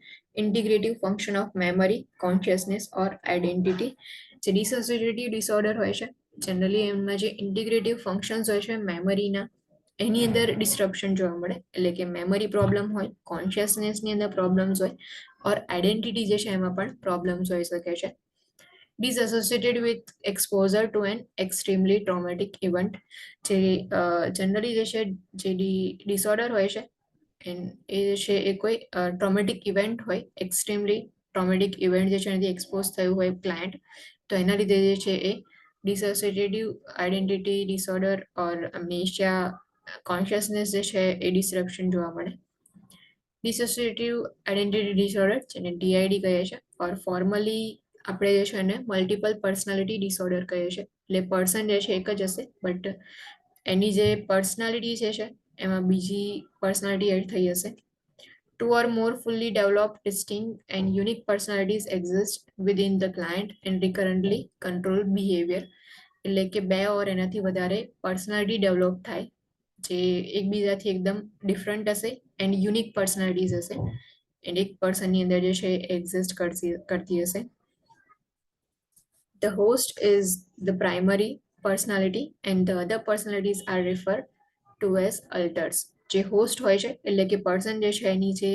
integrative function of memory, consciousness or identity. જે ડિસોસિએટિવ ડિસઓર્ડર હોય છે જનરલી એમના જે ઇન્ટિગ્રેટિવ ફંક્શન્સ હોય છે મેમરીના એની અંદર ડિસ્ટ્રપ્શન જોવા મળે. એટલે કે મેમરી પ્રોબ્લેમ હોય, કોન્શિયસનેસની અંદર પ્રોબ્લેમ્સ હોય ઓર આઈડેન્ટિટી જે છે એમાં પણ પ્રોબ્લેમ્સ હોઈ શકે છે. Disassociated with exposure to an extremely traumatic event. જે જનરલી જે છે જે ડિસઓર્ડર હોય છે એ છે એ કોઈ ટ્રોમેટિક ઇવેન્ટ હોય, એક્સ્ટ્રીમલી ટ્રોમેટિક ઇવેન્ટ જે છે એનાથી એક્સપોઝ થયું હોય ક્લાયન્ટ, તો એના લીધે જે છે એ ડિસોસિએટિવ આઈડેન્ટિટી ડિસઓર્ડર ઓર અમનેશિયા, કોન્શિયસનેસ જે છે એ ડિસરપ્શન જોવા મળે. ડિસોસિએટિવ આઈડેન્ટિટી ડિસઓર્ડર જેને ડીઆઈડી કહે છે ઓર ફોર્મલી આપણે જે છે એને મલ્ટિપલ પર્સનાલિટી ડિસઓર્ડર કહીએ છીએ. એટલે પર્સન જે છે એક જ હશે બટ એની જે પર્સનાલિટી છે એમાં બીજી પર્સનાલિટી એડ થઈ હશે. Two or more fully developed, distinct, and unique personalities exist within the client and recurrently controlled behavior. એટલે કે બે ઓર એનાથી વધારે પર્સનાલિટી ડેવલપ થાય જે એકબીજાથી એકદમ ડિફરન્ટ હશે એન્ડ યુનિક પર્સનાલિટીઝ હશે એન્ડ એક પર્સનની અંદર જે છે એક્ઝિસ્ટ કરતી હશે. The host is the primary personality and the other personalities are referred to as alters. જે હોસ્ટ હોય છે એટલે કે પર્સન જે છે એની જે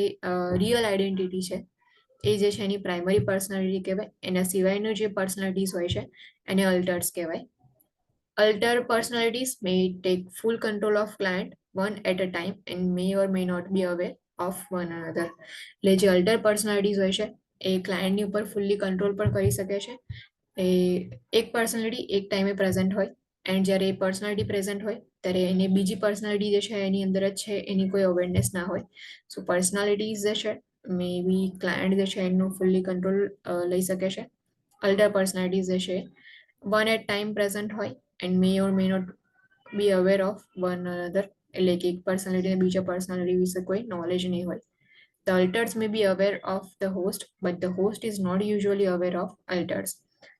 રિયલ આઈડેન્ટિટી છે એ જે છે એની પ્રાઇમરી પર્સનાલિટી કહેવાય. એના સિવાયનું જે પર્સનાલિટીઝ હોય છે એને અલ્ટર્સ કહેવાય. Alter personalities may take full control of client one at a time and may or may not be aware of one another. એટલે જે અલ્ટર પર્સનાલિટીઝ હોય છે એ ક્લાયન્ટની ઉપર ફૂલ્લી કંટ્રોલ પણ કરી શકે છે. એ એક પર્સનાલિટી એક ટાઈમે પ્રેઝન્ટ હોય એન્ડ જ્યારે એ પર્સનાલિટી પ્રેઝન્ટ હોય ત્યારે એને બીજી પર્સનાલિટી જે છે એની અંદર જ છે એની કોઈ અવેરનેસ ના હોય. સો પર્સનાલિટીઝ જે છે મે બી ક્લાયન્ટ જે છે એનું ફૂલ્લી કંટ્રોલ લઈ શકે છે. અલ્ટર પર્સનાલિટીઝ જે છે વન એટ ટાઈમ પ્રેઝન્ટ હોય and may or may not be aware of one another. એટલે કે એક પર્સનાલિટીને બીજા પર્સનાલિટી વિશે કોઈ નોલેજ નહીં હોય. The alters may be aware of the host, but the host is not usually aware of alters.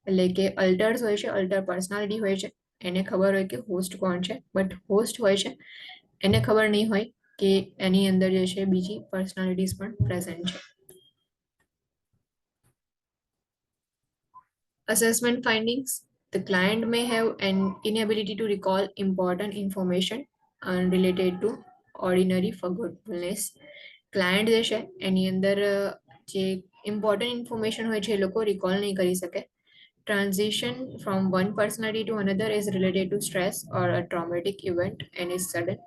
એટલે કે અલ્ટર્સ હોય છે, અલ્ટર પર્સનાલિટી હોય છે, એને ખબર હોય કે હોસ્ટ કોણ છે, બટ હોસ્ટ હોય છે એને ખબર નહીં હોય કે એની અંદર જે છે બીજી પર્સનાલિટીઝ પણ પ્રેઝન્ટ છે. Assessment findings. The client may have an inability to recall important information unrelated to ordinary forgetfulness. Client જે છે એની અંદર જે ઇમ્પોર્ટન્ટ ઇન્ફોર્મેશન હોય છે એ લોકો રિકોલ નહીં કરી શકે. Transition from one personality to another is related to stress or a traumatic event and is sudden.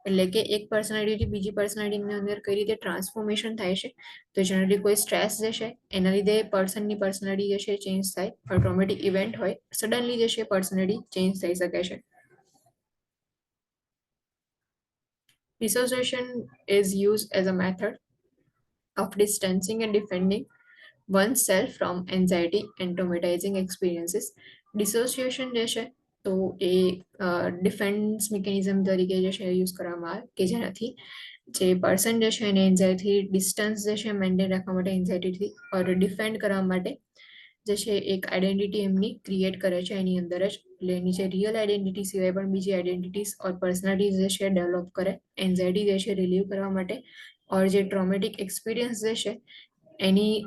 એટલે કે એક પર્સનાલિટીથી બીજી પર્સનાલિટીની અંદર કઈ રીતે ટ્રાન્સફોર્મેશન થાય છે તો જનરલી કોઈ સ્ટ્રેસ જે છે એના લીધે પર્સનની પર્સનાલિટી જે છે ચેન્જ થાય or ટ્રોમેટિક ઇવેન્ટ હોય સડનલી જે છે પર્સનાલિટી ચેન્જ થઈ શકે છે. Dissociation is used as a method of distancing and defending oneself from anxiety and traumatizing experiences. Dissociation જે છે તો એ ડિફેન્સ મિકેનિઝમ તરીકે જે છે યુઝ કરવામાં આવે કે જેનાથી જે પર્સન જે છે એને એન્ઝાયટી ડિસ્ટન્સ જે છે મેન્ટેન રાખવા માટે એન્ઝાયટીથી ઓર ડિફેન્ડ કરવા માટે જે છે એક આઈડેન્ટિટી એમની ક્રિએટ કરે છે એની અંદર જ. એટલે એની જે રિયલ આઈડેન્ટિટી સિવાય પણ બીજી આઈડેન્ટિટીઝ ઓર પર્સનાલિટીઝ જે છે ડેવલપ કરે એન્ઝાયટી જે છે રિલીવ કરવા માટે ઓર જે ટ્રોમેટિક એક્સપિરિયન્સ જે છે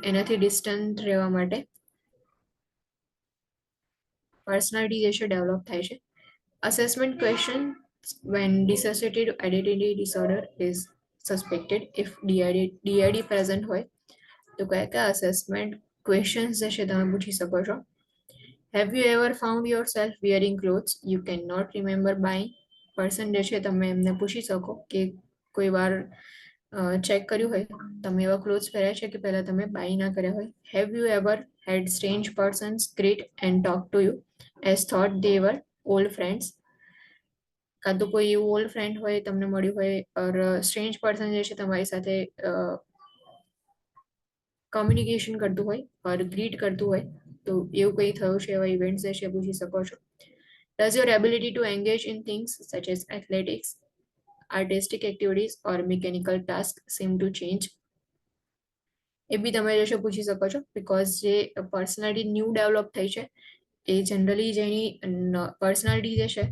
એનાથી ડિસ્ટન્ટ રહેવા માટે પર્સનાલિટી જે છે ડેવલપ થાય છે. Assessment question when dissociative identity disorder is suspected if DID present હોય તો કયા કયા અસેસમેન્ટ ક્વેશ્ચન્સ જે છે તમે પૂછી શકો છો. Have you ever found yourself wearing clothes you cannot remember buying? Person જે છે તમે એમને પૂછી શકો કે કોઈ વાર ચેક કર્યું હોય તમે એવા ક્લોથ્સ પહેર્યા છે કે પહેલા તમે બાય ના કર્યા હોય. Have you ever had strange persons greet and talk to you as though they were old friends. કાં તો કોઈ એવું ઓલ્ડ ફ્રેન્ડ હોય તમને મળ્યું હોય ઓર સ્ટ્રેન્જ પર્સન જે છે તમારી સાથે કમ્યુનિકેશન કરતું હોય ઓર ગ્રીટ કરતું હોય તો એવું કંઈ થયું છે એવા ઇવેન્ટ્સ જે છે પૂછી શકો છો. Does your ability to engage in things such as athletics, artistic activities or mechanical tasks seem to change? એ બી તમે જે છે પૂછી શકો છો બિકોઝ જે પર્સનાલિટી ન્યૂ ડેવલપ થઈ છે એ જનરલી જેની પર્સનાલિટી જે છે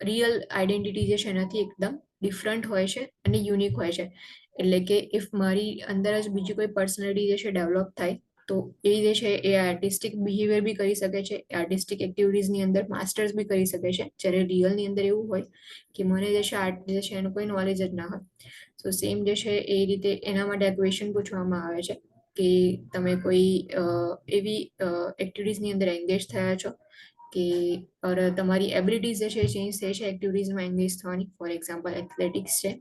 રિયલ આઈડેન્ટિટી જે છે એનાથી એકદમ ડિફરન્ટ હોય છે અને યુનિક હોય છે. એટલે કે ઇફ મારી અંદર જ બીજી કોઈ પર્સનાલિટી જે છે ડેવલપ થાય તો એ જે છે એ આર્ટિસ્ટિક બિહેવિયર બી કરી શકે છે, આર્ટિસ્ટિક એક્ટિવિટીઝની અંદર માસ્ટર્સ બી કરી શકે છે. જ્યારે રિયલની અંદર એવું હોય કે મને જે છે આર્ટ જે છે એનું કોઈ નોલેજ જ ના હોય. સો સેમ જે છે એ રીતે એના માટે આ ક્વેશ્ચન પૂછવામાં આવે છે કે તમે કોઈ એવી એક્ટિવિટીઝની અંદર એન્ગેજ થયા છો કે ઓર તમારી એબિલિટીઝ જે છે ચેન્જ થઈ છે એક્ટિવિટીઝમાં એન્ગેજ થવાની. ફોર એક્ઝામ્પલ એથ્લેટિક્સ છે,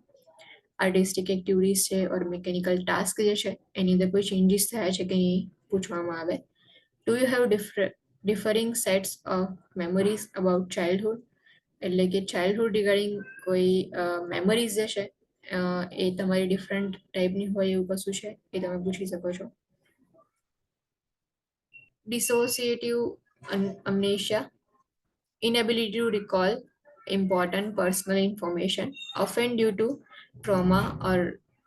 આર્ટિસ્ટિક એક્ટિવિટીઝ છે ઓર મિકેનિકલ ટાસ્ક જે છે એની અંદર કોઈ ચેન્જીસ થયા છે કે નહીં પૂછવામાં આવે. Do you have differing sets of memories about childhood? એટલે કે ચાઇલ્ડહુડ રિગાર્ડિંગ કોઈ મેમરીઝ જે છે એ તમારી ડિફરન્ટ ટાઈપની હોય એવું કશું છે એ તમે પૂછી શકો છો. Dissociative amnesia, inability to recall important personal information, often due to trauma or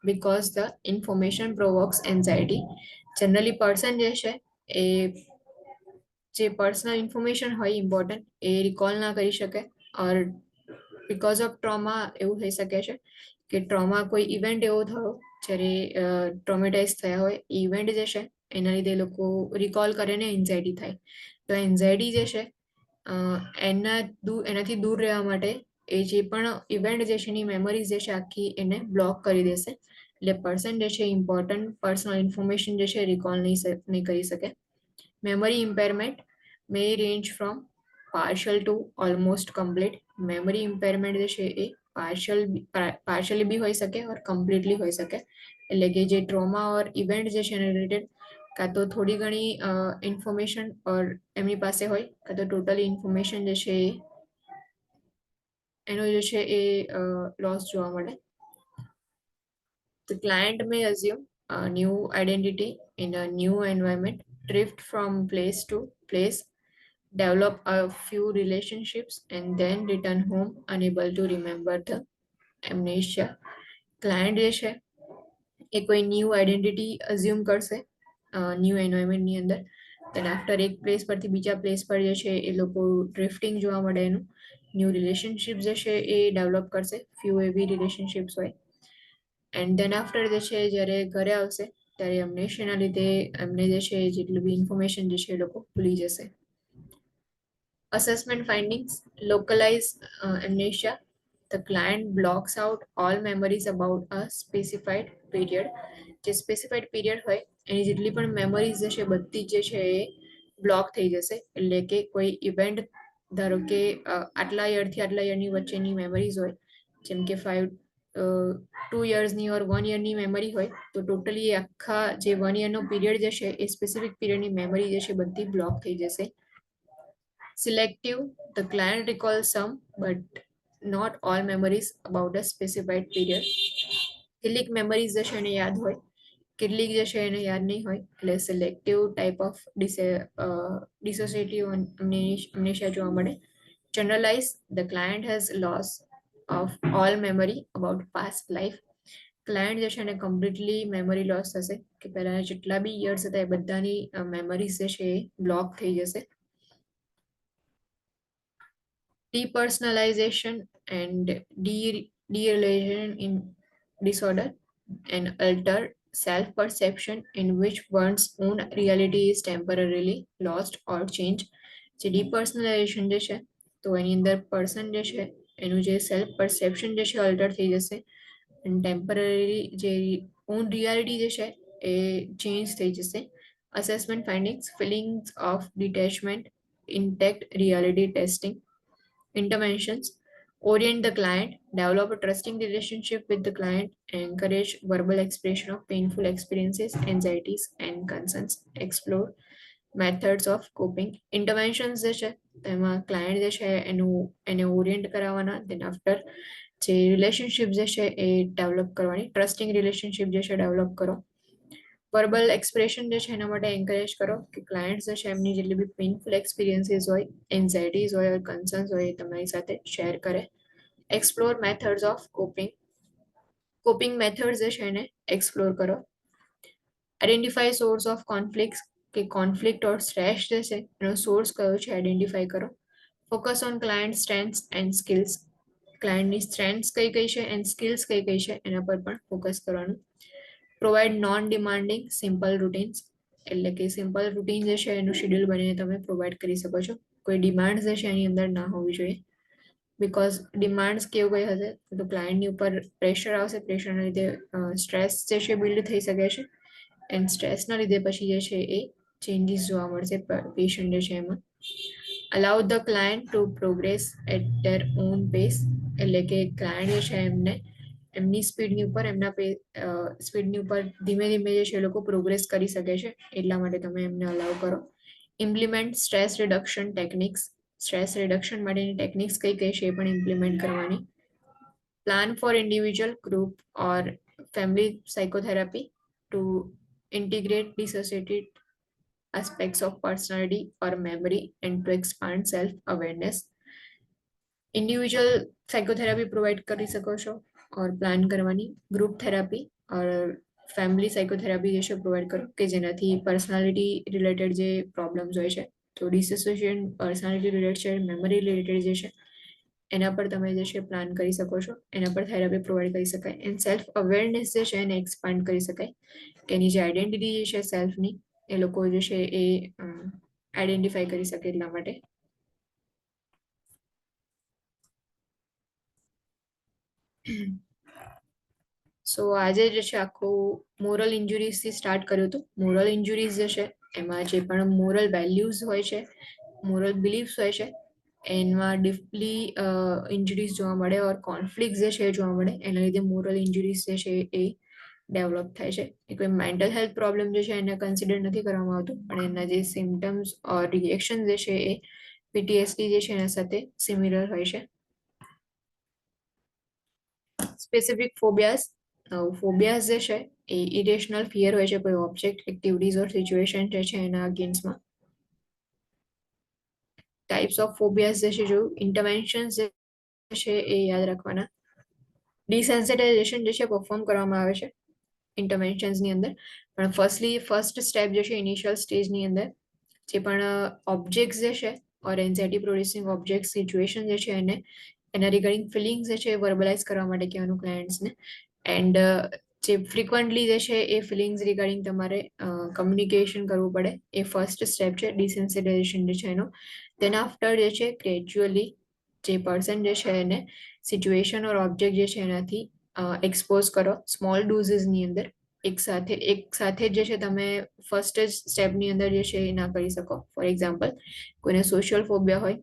because the information provokes anxiety. Generally person જે છે એ જે પર્સનલ ઇન્ફોર્મેશન હોય ઇમ્પોર્ટન્ટ એ રિકોલ ના કરી શકે ઓર બીકોઝ ઓફ ટ્રોમા એવું થઈ શકે છે કે ટ્રોમા કોઈ ઇવેન્ટ એવો થયો જ્યારે ટ્રોમેટાઇઝ થયા હોય ઇવેન્ટ જે છે એના લીધે લોકો રિકોલ કરે ને એન્ઝાયટી થાય. તો એન્ઝાયટી જે છે એનાથી દૂર રહેવા માટે એ જે પણ ઇવેન્ટ જે છે એની મેમરીઝ જે છે આખી એને બ્લોક કરી દેશે. એટલે પર્સન જે છે ઇમ્પોર્ટન્ટ પર્સનલ ઇન્ફોર્મેશન જે છે રિકોલ નહીં કરી શકે. Memory impairment may range from partial to almost complete. Memory impairment જે છે એ partially બી હોઈ શકે ઓર કમ્પ્લીટલી હોઈ શકે. એટલે કે જે ટ્રોમા ઓર ઇવેન્ટ જે છે એને રિલેટેડ કાં તો થોડી ઘણી ઇન્ફોર્મેશન ઓર એમની પાસે હોય કાં તો ટોટલી ઇન્ફોર્મેશન જે છે એનો જે છે એ લોસ જોવા મળે. The client may assume a new identity in a new environment, drift from place to place, develop a few relationships, and then return home unable to remember the amnesia. Client જે છે એ કોઈ new identity assume કરશે new એન્વાયરમેન્ટની અંદર. Then after એક place પરથી બીજા પ્લેસ પર જે છે એ લોકો ડ્રિફ્ટિંગ જોવા મળે એનું. ન્યૂ રિલેશનશિપ જે છે એ ડેવલપ કરશે, ફ્યુ એવી રિલેશનશિપ્સ હોય. એન્ડ દેન આફ્ટર જે છે જ્યારે ઘરે આવશે ત્યારે એમનેશિયાના લીધે એમને જે છે જેટલું બી ઇન્ફોર્મેશન જે છે એ લોકો ભૂલી જશે. Assessment findings: localize amnesia. The client blocks out all memories about a specified period. જે સ્પેસિફાઈડ પીરિયડ હોય એની જેટલી પણ મેમરીઝ જે છે બધી જે છે એ બ્લોક થઈ જશે. એટલે કે કોઈ ઇવેન્ટ ધારો કે આટલા યરથી આટલા યરની વચ્ચેની મેમરીઝ હોય, જેમ કે 2 yearsની ઓર 1 yearની મેમરી હોય તો ટોટલી આખા જે 1 yearનો પીરિયડ જે છે એ સ્પેસિફિક પીરિયડની મેમરી જે છે બધી બ્લોક થઈ જશે. Selective: the client recalls some but not all memories about a specified period. કેટલીક મેમરીઝ જે છે એને યાદ હોય, કેટલીક જે છે એને યાદ નહીં હોય. એટલે સિલેક્ટિવ ટાઈપ ઓફ ડિસોસિએટિવ અમનેશિયા જોવા મળે. Generalize: the client has loss of all memory about past life. Client જે છે એને કમ્પ્લીટલી મેમરી લોસ થશે કે પહેલાના જેટલા બી યર્સ હતા એ બધાની મેમરીઝ જે છે એ બ્લોક થઈ જશે. Depersonalization and derealization in disorder: an altered self-perception in which one's own reality is temporarily lost or changed. જે depersonalization જે છે તો એની અંદર પર્સન જે છે એનું જે સેલ્ફ પરસેપ્શન જે છે અલ્ટર થઈ જશે અને ટેમ્પરરી જે ઓન રિયાલિટી જે છે એ ચેન્જ થઈ જશે. Assessment findings: feelings of detachment, intact reality testing. Interventions: orient the client, develop a trusting relationship with the client, encourage verbal expression of painful experiences, anxieties, and concerns, explore methods of coping. Interventions જે છે તેમાં client જે છે એને Orient કરાવવાના. Then after જે relationship જે છે એ ડેવલપ કરવાની, ટ્રસ્ટિંગ રિલેશનશિપ જે છે ડેવલપ કરો. વર્બલ એક્સપ્રેશન જે છે એના માટે એન્કરેજ કરો કે ક્લાયન્ટ્સ જે છે એમની જેટલી બી પેઇનફુલ એક્સપિરિયન્સીસ હોય, એન્ઝાઇટીઝ હોય, કન્સર્ન્સ હોય એ તમારી સાથે શેર કરે. Explore methods of coping methods જે છે એને એક્સપ્લોર કરો. આઈડેન્ટિફાઈ સોર્સ ઓફ કોન્ફ્લિક્ટ કે કોન્ફ્લિક્ટ ઓર સ્ટ્રેસ જે છે એનો સોર્સ કયો છે આઈડેન્ટિફાઈ કરો. Focus on client strengths and skills. ક્લાયન્ટની સ્ટ્રેન્થ્સ કઈ કઈ છે એન્ડ સ્કિલ્સ કઈ કઈ છે એના પર પણ ફોકસ કરવાનું. Provide non demanding simple routines. એટલે કે સિમ્પલ રૂટીન જે છે એનું શેડ્યુલ બનીને તમે પ્રોવાઈડ કરી શકો છો. કોઈ ડિમાન્ડ્સ જે છે એની અંદર ના હોવી જોઈએ. બિકોઝ ડિમાન્ડ્સ કેવું કઈ હશે તો ક્લાયન્ટની ઉપર પ્રેશર આવશે, પ્રેશરના લીધે સ્ટ્રેસ જે છે બિલ્ડ થઈ શકે છે એન્ડ સ્ટ્રેસના લીધે પછી જે છે એ ચેન્જીસ જોવા મળશે પેશન્ટ જે છે એમાં. Allow the client to progress at their own pace. એટલે કે ક્લાયન્ટ જે છે એમને એમની સ્પીડની ઉપર ધીમે ધીમે જે છે એ લોકો પ્રોગ્રેસ કરી શકે છે એટલા માટે તમે એમને અલાઉ કરો. Implement stress reduction techniques. Stress reduction માટેની ટેકનિક્સ કઈ કઈ છે એ પણ ઇમ્પ્લિમેન્ટ કરવાની. Plan for individual, group or family psychotherapy to integrate dissociated aspects of personality or memory and to expand self-awareness. Individual psychotherapy provide કરી શકો છો ઓર પ્લાન કરવાની. Group therapy or family psychotherapy જે છે પ્રોવાઈડ કરો કે જેનાથી પર્સનાલિટી રિલેટેડ જે પ્રોબ્લેમ્સ હોય છે, તો ડિસોસિએશન, પર્સનાલિટી રિલેટેડ છે, મેમરી રિલેટેડ જે છે એના પર તમે જે છે પ્લાન કરી શકો છો, એના પર થેરાપી પ્રોવાઈડ કરી શકાય. એન્ડ સેલ્ફ અવેરનેસ જે છે એને એક્સપાન્ડ કરી શકાય, કે એની જે આઈડેન્ટિટી જે છે સેલ્ફની એ લોકો જે છે એ આઈડેન્ટિફાઈ કરી શકે એટલા માટે. સો આજે જે છે આખું મોરલ ઇન્જુરીઝથી સ્ટાર્ટ કર્યું હતું. મોરલ ઇન્જુરીઝ જે છે એમાં જે પણ મોરલ વેલ્યુઝ હોય છે, મોરલ બિલીફ્સ હોય છે, એમાં ડીપલી ઇન્જુરીઝ જોવા મળે ઓર કોન્ફ્લિક્ટ જે છે જોવા મળે, એના લીધે મોરલ ઇન્જુરીઝ જે છે એ ડેવલપ થાય છે. એ કોઈ મેન્ટલ હેલ્થ પ્રોબ્લેમ જે છે એને કન્સિડર નથી કરવામાં આવતું, પણ એના જે સિમ્ટમ્સ ઓર રિએક્શન જે છે એ પીટીએસડી જે છે એના સાથે સિમિલર હોય છે. સ્પેસિફિક ફોબિયાસ, ફોબિયાસ જે છે એ ઇરેશનલ ફિયર હોય છે કોઈ ઓબ્જેક્ટ, એક્ટિવિટીઝ ઓર સિચ્યુએશન જે છે એના અગેન્સ્ટમાં. ટાઈપ્સ ઓફ ફોબિયાસ જે છે, જો ઇન્ટરવેન્શન્સ જે છે એ યાદ રાખવાના. ડિસેન્સિટાઇઝેશન જે છે પરફોર્મ કરવામાં આવે છે ઇન્ટરવેન્શન્સની અંદર, પણ ફર્સ્ટ સ્ટેપ જે છે ઇનિશિયલ સ્ટેજની અંદર જે પણ ઓબ્જેક્ટ્સ જે છે ઓર એન્ઝાઇટી પ્રોડ્યુસિંગ ઓબ્જેક્ટ સિચ્યુએશન જે છે એને એના રિગાર્ડિંગ ફિલિંગ્સ જે છે એ વર્બલાઇઝ કરવા માટે કહેવાનું ક્લાયન્ટ્સને. એન્ડ જે ફ્રિકવન્ટલી જે છે એ ફિલિંગ્સ રિગાર્ડિંગ તમારે કમ્યુનિકેશન કરવું પડે, એ ફર્સ્ટ સ્ટેપ છે ડિસેન્સિટાઇઝેશન જે છે એનો. દેન આફ્ટર જે છે ગ્રેજ્યુઅલી જે પર્સન જે છે એને સિચ્યુએશન ઓર ઓબ્જેક્ટ જે છે એનાથી એક્સપોઝ કરો સ્મોલ ડોઝીસની અંદર. એક સાથે જે છે તમે ફર્સ્ટ જ સ્ટેપની અંદર જે છે એ ના કરી શકો. ફોર એક્ઝામ્પલ, કોઈને સોશિયલ ફોબિયા હોય,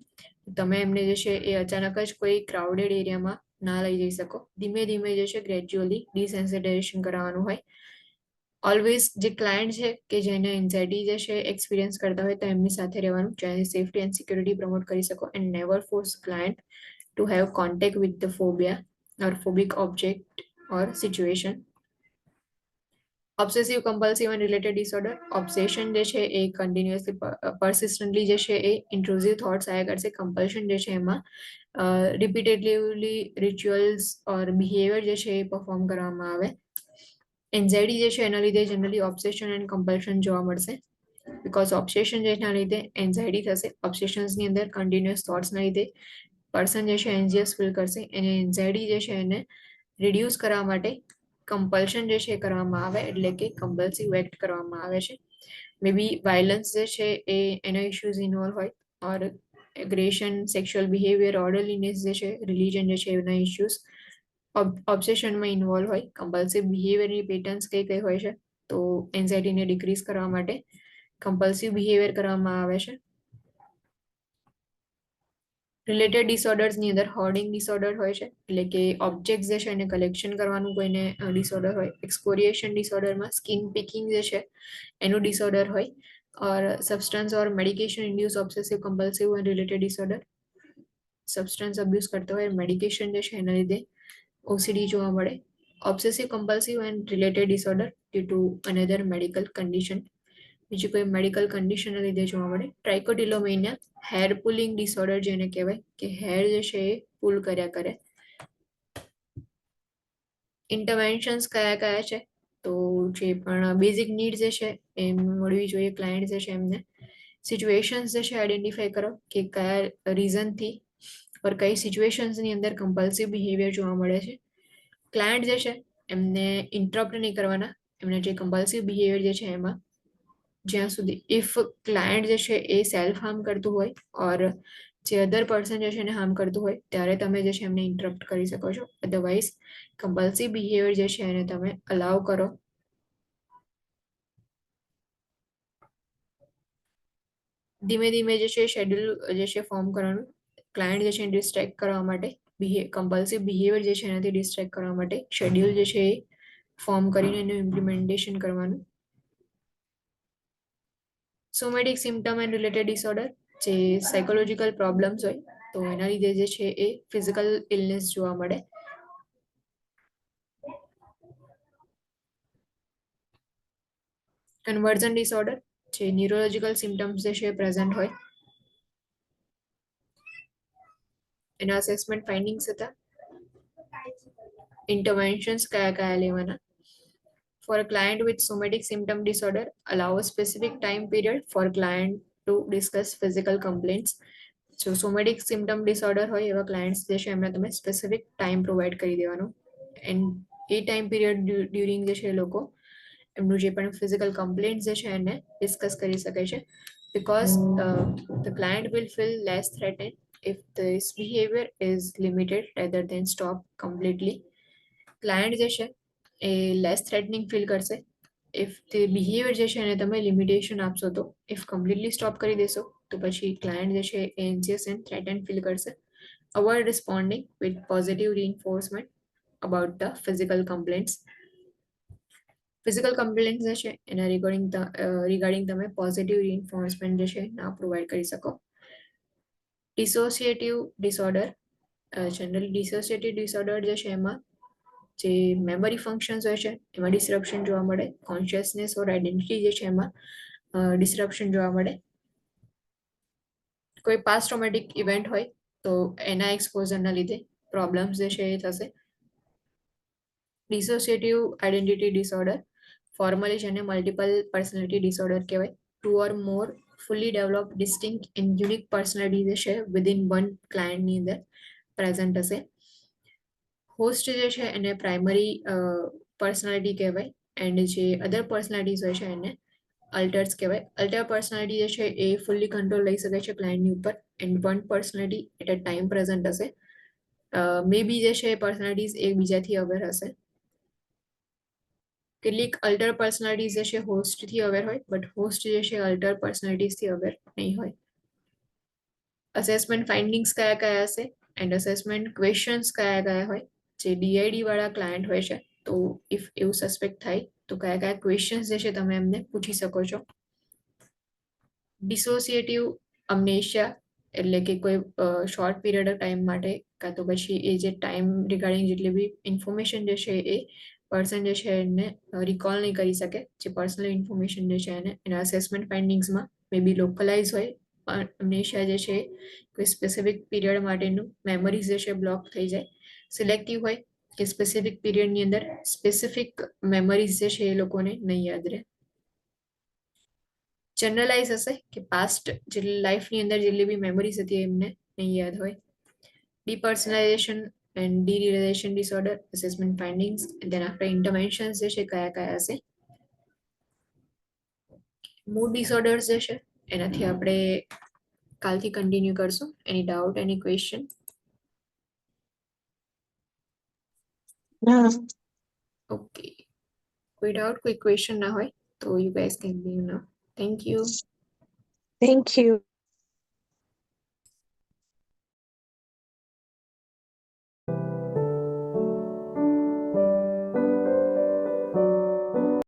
તમે એમને જે છે એ અચાનક જ કોઈ ક્રાઉડેડ એરિયામાં ના લઈ જઈ શકો. ધીમે ધીમે જે છે ગ્રેજ્યુઅલી ડિસેન્સિટાઇઝેશન કરાવવાનું હોય. ઓલવેઝ જે ક્લાયન્ટ છે કે જેને એન્ઝાઇટી જે છે એક્સપિરિયન્સ કરતા હોય તો એમની સાથે રહેવાનું, જેની સેફ્ટી એન્ડ સિક્યુરિટી પ્રમોટ કરી શકો. And never force client to have contact with the phobia or phobic object or situation. Obsessive compulsive and related disorder, obsession જે છે એ કન્ટિન્યુઅસલી પરસિસ્ટન્ટલી જે છે એ ઇન્ટ્રુઝિવ થોટ્સ આયા કરશે. કમ્પલ્શન જે છે એમાં રિપીટેડલી રિચ્યુઅલ્સ ઓર બિહેવિયર જે છે એ પરફોર્મ કરવામાં આવે. એન્ઝાઇટી જે છે એના લીધે જનરલી ઓબ્સેશન એન્ડ કમ્પલ્શન જોવા મળશે, બિકોઝ ઓબ્સેશન જેના લીધે એન્ઝાઇટી થશે. ઓબ્સેશન્સની અંદર કન્ટિન્યુઅસ થોટ્સના લીધે પર્સન જે છે એન્ઝિયસ ફીલ કરશે. એને એન્ઝાઇટી જે છે એને રિડ્યુસ કરવા માટે કમ્પલ્શન જે છે કરવામાં આવે, એટલે કે કમ્પલ્સિવ એક્ટ કરવામાં આવે છે. મે બી વાયલન્સ જે છે એ એના ઇશ્યુઝ ઇન્વોલ્વ હોય, ઓર એગ્રેશન, સેક્સ્યુઅલ બિહેવિયર, ઓર્ડરલીનેસ જે છે, રિલીજન જે છે એના ઇશ્યુઝ ઓબ્સેશનમાં ઇન્વોલ્વ હોય. કમ્પલ્સિવ બિહેવિયરની પેટર્ન્સ કઈ કઈ હોય છે, તો એન્ઝાઇટીને ડિક્રીઝ કરવા માટે કમ્પલ્સિવ બિહેવિયર કરવામાં આવે છે. રિલેટેડ ડિસઓર્ડર્સની અંદર હોર્ડિંગ ડિસઓર્ડર હોય છે, એટલે કે ઓબ્જેક્ટ જે છે એને કલેક્શન કરવાનું કોઈને ડિસઓર્ડર હોય. એક્સકોરિએશન ડિસઓર્ડરમાં સ્કિન પિકિંગ જે છે એનું ડિસઓર્ડર હોય. Or substance or medication induce obsessive compulsive and related disorder, substance abuse કરતો હોય, મેડિકેશન જે છે એના લીધે ઓસીડી જોવા મળે. Obsessive compulsive and related disorder due to another medical condition, બીજી કોઈ મેડિકલ કન્ડિશનના લીધે જોવા મળે. ટ્રાઇકોટિલોમેનિયા, હેર પુલિંગ ડિસઓર્ડર જેને કહેવાય, કે હેર જે છે એ પુલ કર્યા કરે. ઇન્ટરવેન્શન્સ કયા કયા છે, તો જે પણ બેઝિક નીડ જે છે એમ મળવી જોઈએ ક્લાયન્ટ જે છે એમને. સિચ્યુએશન્સ જે છે આઈડેન્ટિફાઈ કરો કે કયા રીઝનથી ઓર કઈ સિચ્યુએશન્સની અંદર કમ્પલ્સિવ બિહેવિયર જોવા મળે છે. ક્લાયન્ટ જે છે એમને ઇન્ટરપ્ટ નહીં કરવાના, એમને જે કમ્પલ્સિવ બિહેવિયર જે છે એમાં, જ્યાં સુધી ઇફ ક્લાયન્ટ જે છે એ સેલ્ફ હાર્મ કરતું હોય ઓર જે અધર પર્સન જે છે એને હાર્મ કરતું હોય ત્યારે તમે જે છે એમને ઇન્ટરપ્ટ કરી શકો છો. અધરવાઇઝ કમ્પલ્સિવ બિહેવિયર જે છે એને તમે અલાઉ કરો. ધીમે ધીમે જે છે શેડ્યુલ જે છે ફોર્મ કરવાનું, ક્લાયન્ટ જે છે ડિસ્ટ્રેક્ટ કરવા માટે, કમ્પલ્સિવ બિહેવિયર જે છે એનાથી ડિસ્ટ્રેક્ટ કરવા માટે શેડ્યુલ જે છે એ ફોર્મ કરીને એનું ઇમ્પ્લિમેન્ટેશન કરવાનું. Somatic symptom and related disorder, જે સાયકોલોજીકલ પ્રોબ્લેમ્સ હોય તો એના લીધે જે છે એ ફિઝિકલ ઇલનેસ જોવા મળે. કન્વર્ઝન ડિસઓર્ડર, જે ન્યુરોલોજીકલ સિમ્ટમ્સ જે છે પ્રેઝન્ટ હોય, એના અસેસમેન્ટ ફાઇન્ડિંગ્સ હતા. ઇન્ટરવેન્શન્સ કયા કયા લેવાના, For a client with somatic symptom disorder, allow a specific time period for client to discuss physical complaints. જો સોમેટિક સિમ્ટમ ડિસઓર્ડર હોય એવા ક્લાયન્ટ્સ જે છે એમને તમે સ્પેસિફિક ટાઈમ પ્રોવાઈડ કરી દેવાનો and A time period during જે છે એ લોકો એમનું જે પણ ફિઝિકલ કમ્પ્લેન્ટ જે છે એને ડિસ્કસ કરી શકે છે because the client will feel less threatened if this behavior is limited rather than stop completely. Client જે છે એ લેસ થ્રેટનિંગ ફીલ કરશે ઇફ તે બિહેવિયર જે છે એને તમે લિમિટેશન આપશો તો ઇફ કમ્પ્લીટલી સ્ટોપ કરી દેશો તો પછી ક્લાયન્ટ જે છે એ એન્ઝિયસ એન્ડ થ્રેટન ફીલ કરશે. Avoid responding with positive reinforcement about the physical complaints. Physical complaints જે છે એના રિગાર્ડિંગ તમે પોઝિટિવ રીઇન્ફોર્સમેન્ટ જે છે ના પ્રોવાઈડ કરી શકો. Dissociative disorder, generally dissociative disorder જે છે એમાં જે મેમરી ફંક્શન્સ હોય છે એમાં ડિસરપ્શન જોવા મળે, કોન્શિયસનેસ ઓર આઈડેન્ટિટી જે છે એમાં ડિસરપ્શન જોવા મળે. કોઈ પાસ્ટ ટ્રોમેટિક ઇવેન્ટ હોય તો એના એક્સપોઝરના લીધે પ્રોબ્લેમ્સ જે છે એ થશે. ડિસોસિએટિવ આઈડેન્ટિટી ડિસઓર્ડર, ફોર્મલી જેને મલ્ટિપલ પર્સનાલિટી ડિસઓર્ડર કહેવાય. Two or more fully develop distinct and unique personality જે છે વિધિન વન ક્લાયન્ટની અંદર પ્રેઝન્ટ હશે. હોસ્ટ જે છે એને પ્રાઇમરી પર્સનાલિટી કહેવાય એન્ડ જે અધર પર્સનાલિટીઝ હોય છે એને અલ્ટર્સ કહેવાય. અલ્ટર પર્સનાલિટી જે છે એ ફુલ્લી કંટ્રોલ લઈ શકે છે ક્લાયન્ટની ઉપર and one personality at a time present હશે. મે બી જે છે પર્સનાલિટીઝ એકબીજાથી અવેર હશે. કેટલીક અલ્ટર પર્સનાલિટીઝ જે છે હોસ્ટથી અવેર હોય બટ હોસ્ટ જે છે અલ્ટર પર્સનાલિટીઝથી અવેર નહીં હોય. અસેસમેન્ટ ફાઇન્ડિંગ્સ કયા કયા હશે એન્ડ અસેસમેન્ટ ક્વેશ્ચન્સ કયા કયા હોય. જે ડીઆઈડી વાળા ક્લાયન્ટ હોય છે તો ઇફ એવું સસ્પેક્ટ થાય તો કયા કયા ક્વેશ્ચન્સ જે છે તમે એમને પૂછી શકો છો. ડિસોસિએટિવ અમનેશિયા એટલે કે કોઈ શોર્ટ પીરિયડ ઓફ ટાઈમ માટે કાં તો પછી એ જે ટાઈમ રિગાર્ડિંગ જેટલી બી ઇન્ફોર્મેશન જે છે એ પર્સન જે છે એને રિકોલ નહીં કરી શકે. જે પર્સનલ ઇન્ફોર્મેશન જે છે એને એના અસેસમેન્ટ ફાઇન્ડિંગ્સમાં મે બી લોકલાઇઝ હોય. અમનેશિયા જે છે કોઈ સ્પેસિફિક પીરિયડ માટેનું મેમરીઝ જે છે બ્લોક થઈ જાય. સિલેક્ટિવ હોય કે સ્પેસિફિક પીરિયડની અંદર સ્પેસિફિક મેમરીઝ જે છે એ લોકોને નહીં યાદ રહે. જનરલાઇઝ હશે કે પાસ્ટ જે લાઈફની અંદર જેટલી બી મેમરીઝ હતી એમને નહીં યાદ હોય. Depersonalisation and derealisation disorder, assessment findings then after interventions જે છે કયા કયા હશે. મૂડ ડિસઓર્ડર્સ જે છે એનાથી આપણે કાલથી કન્ટિન્યુ કરશું. એની ડાઉટ, એની ક્વેશ્ચન? ઓકે, કોઈ ડાઉટ, કોઈ ક્વેશ્ચન ના હોય તો you guys can be now. Thank you. Thank you.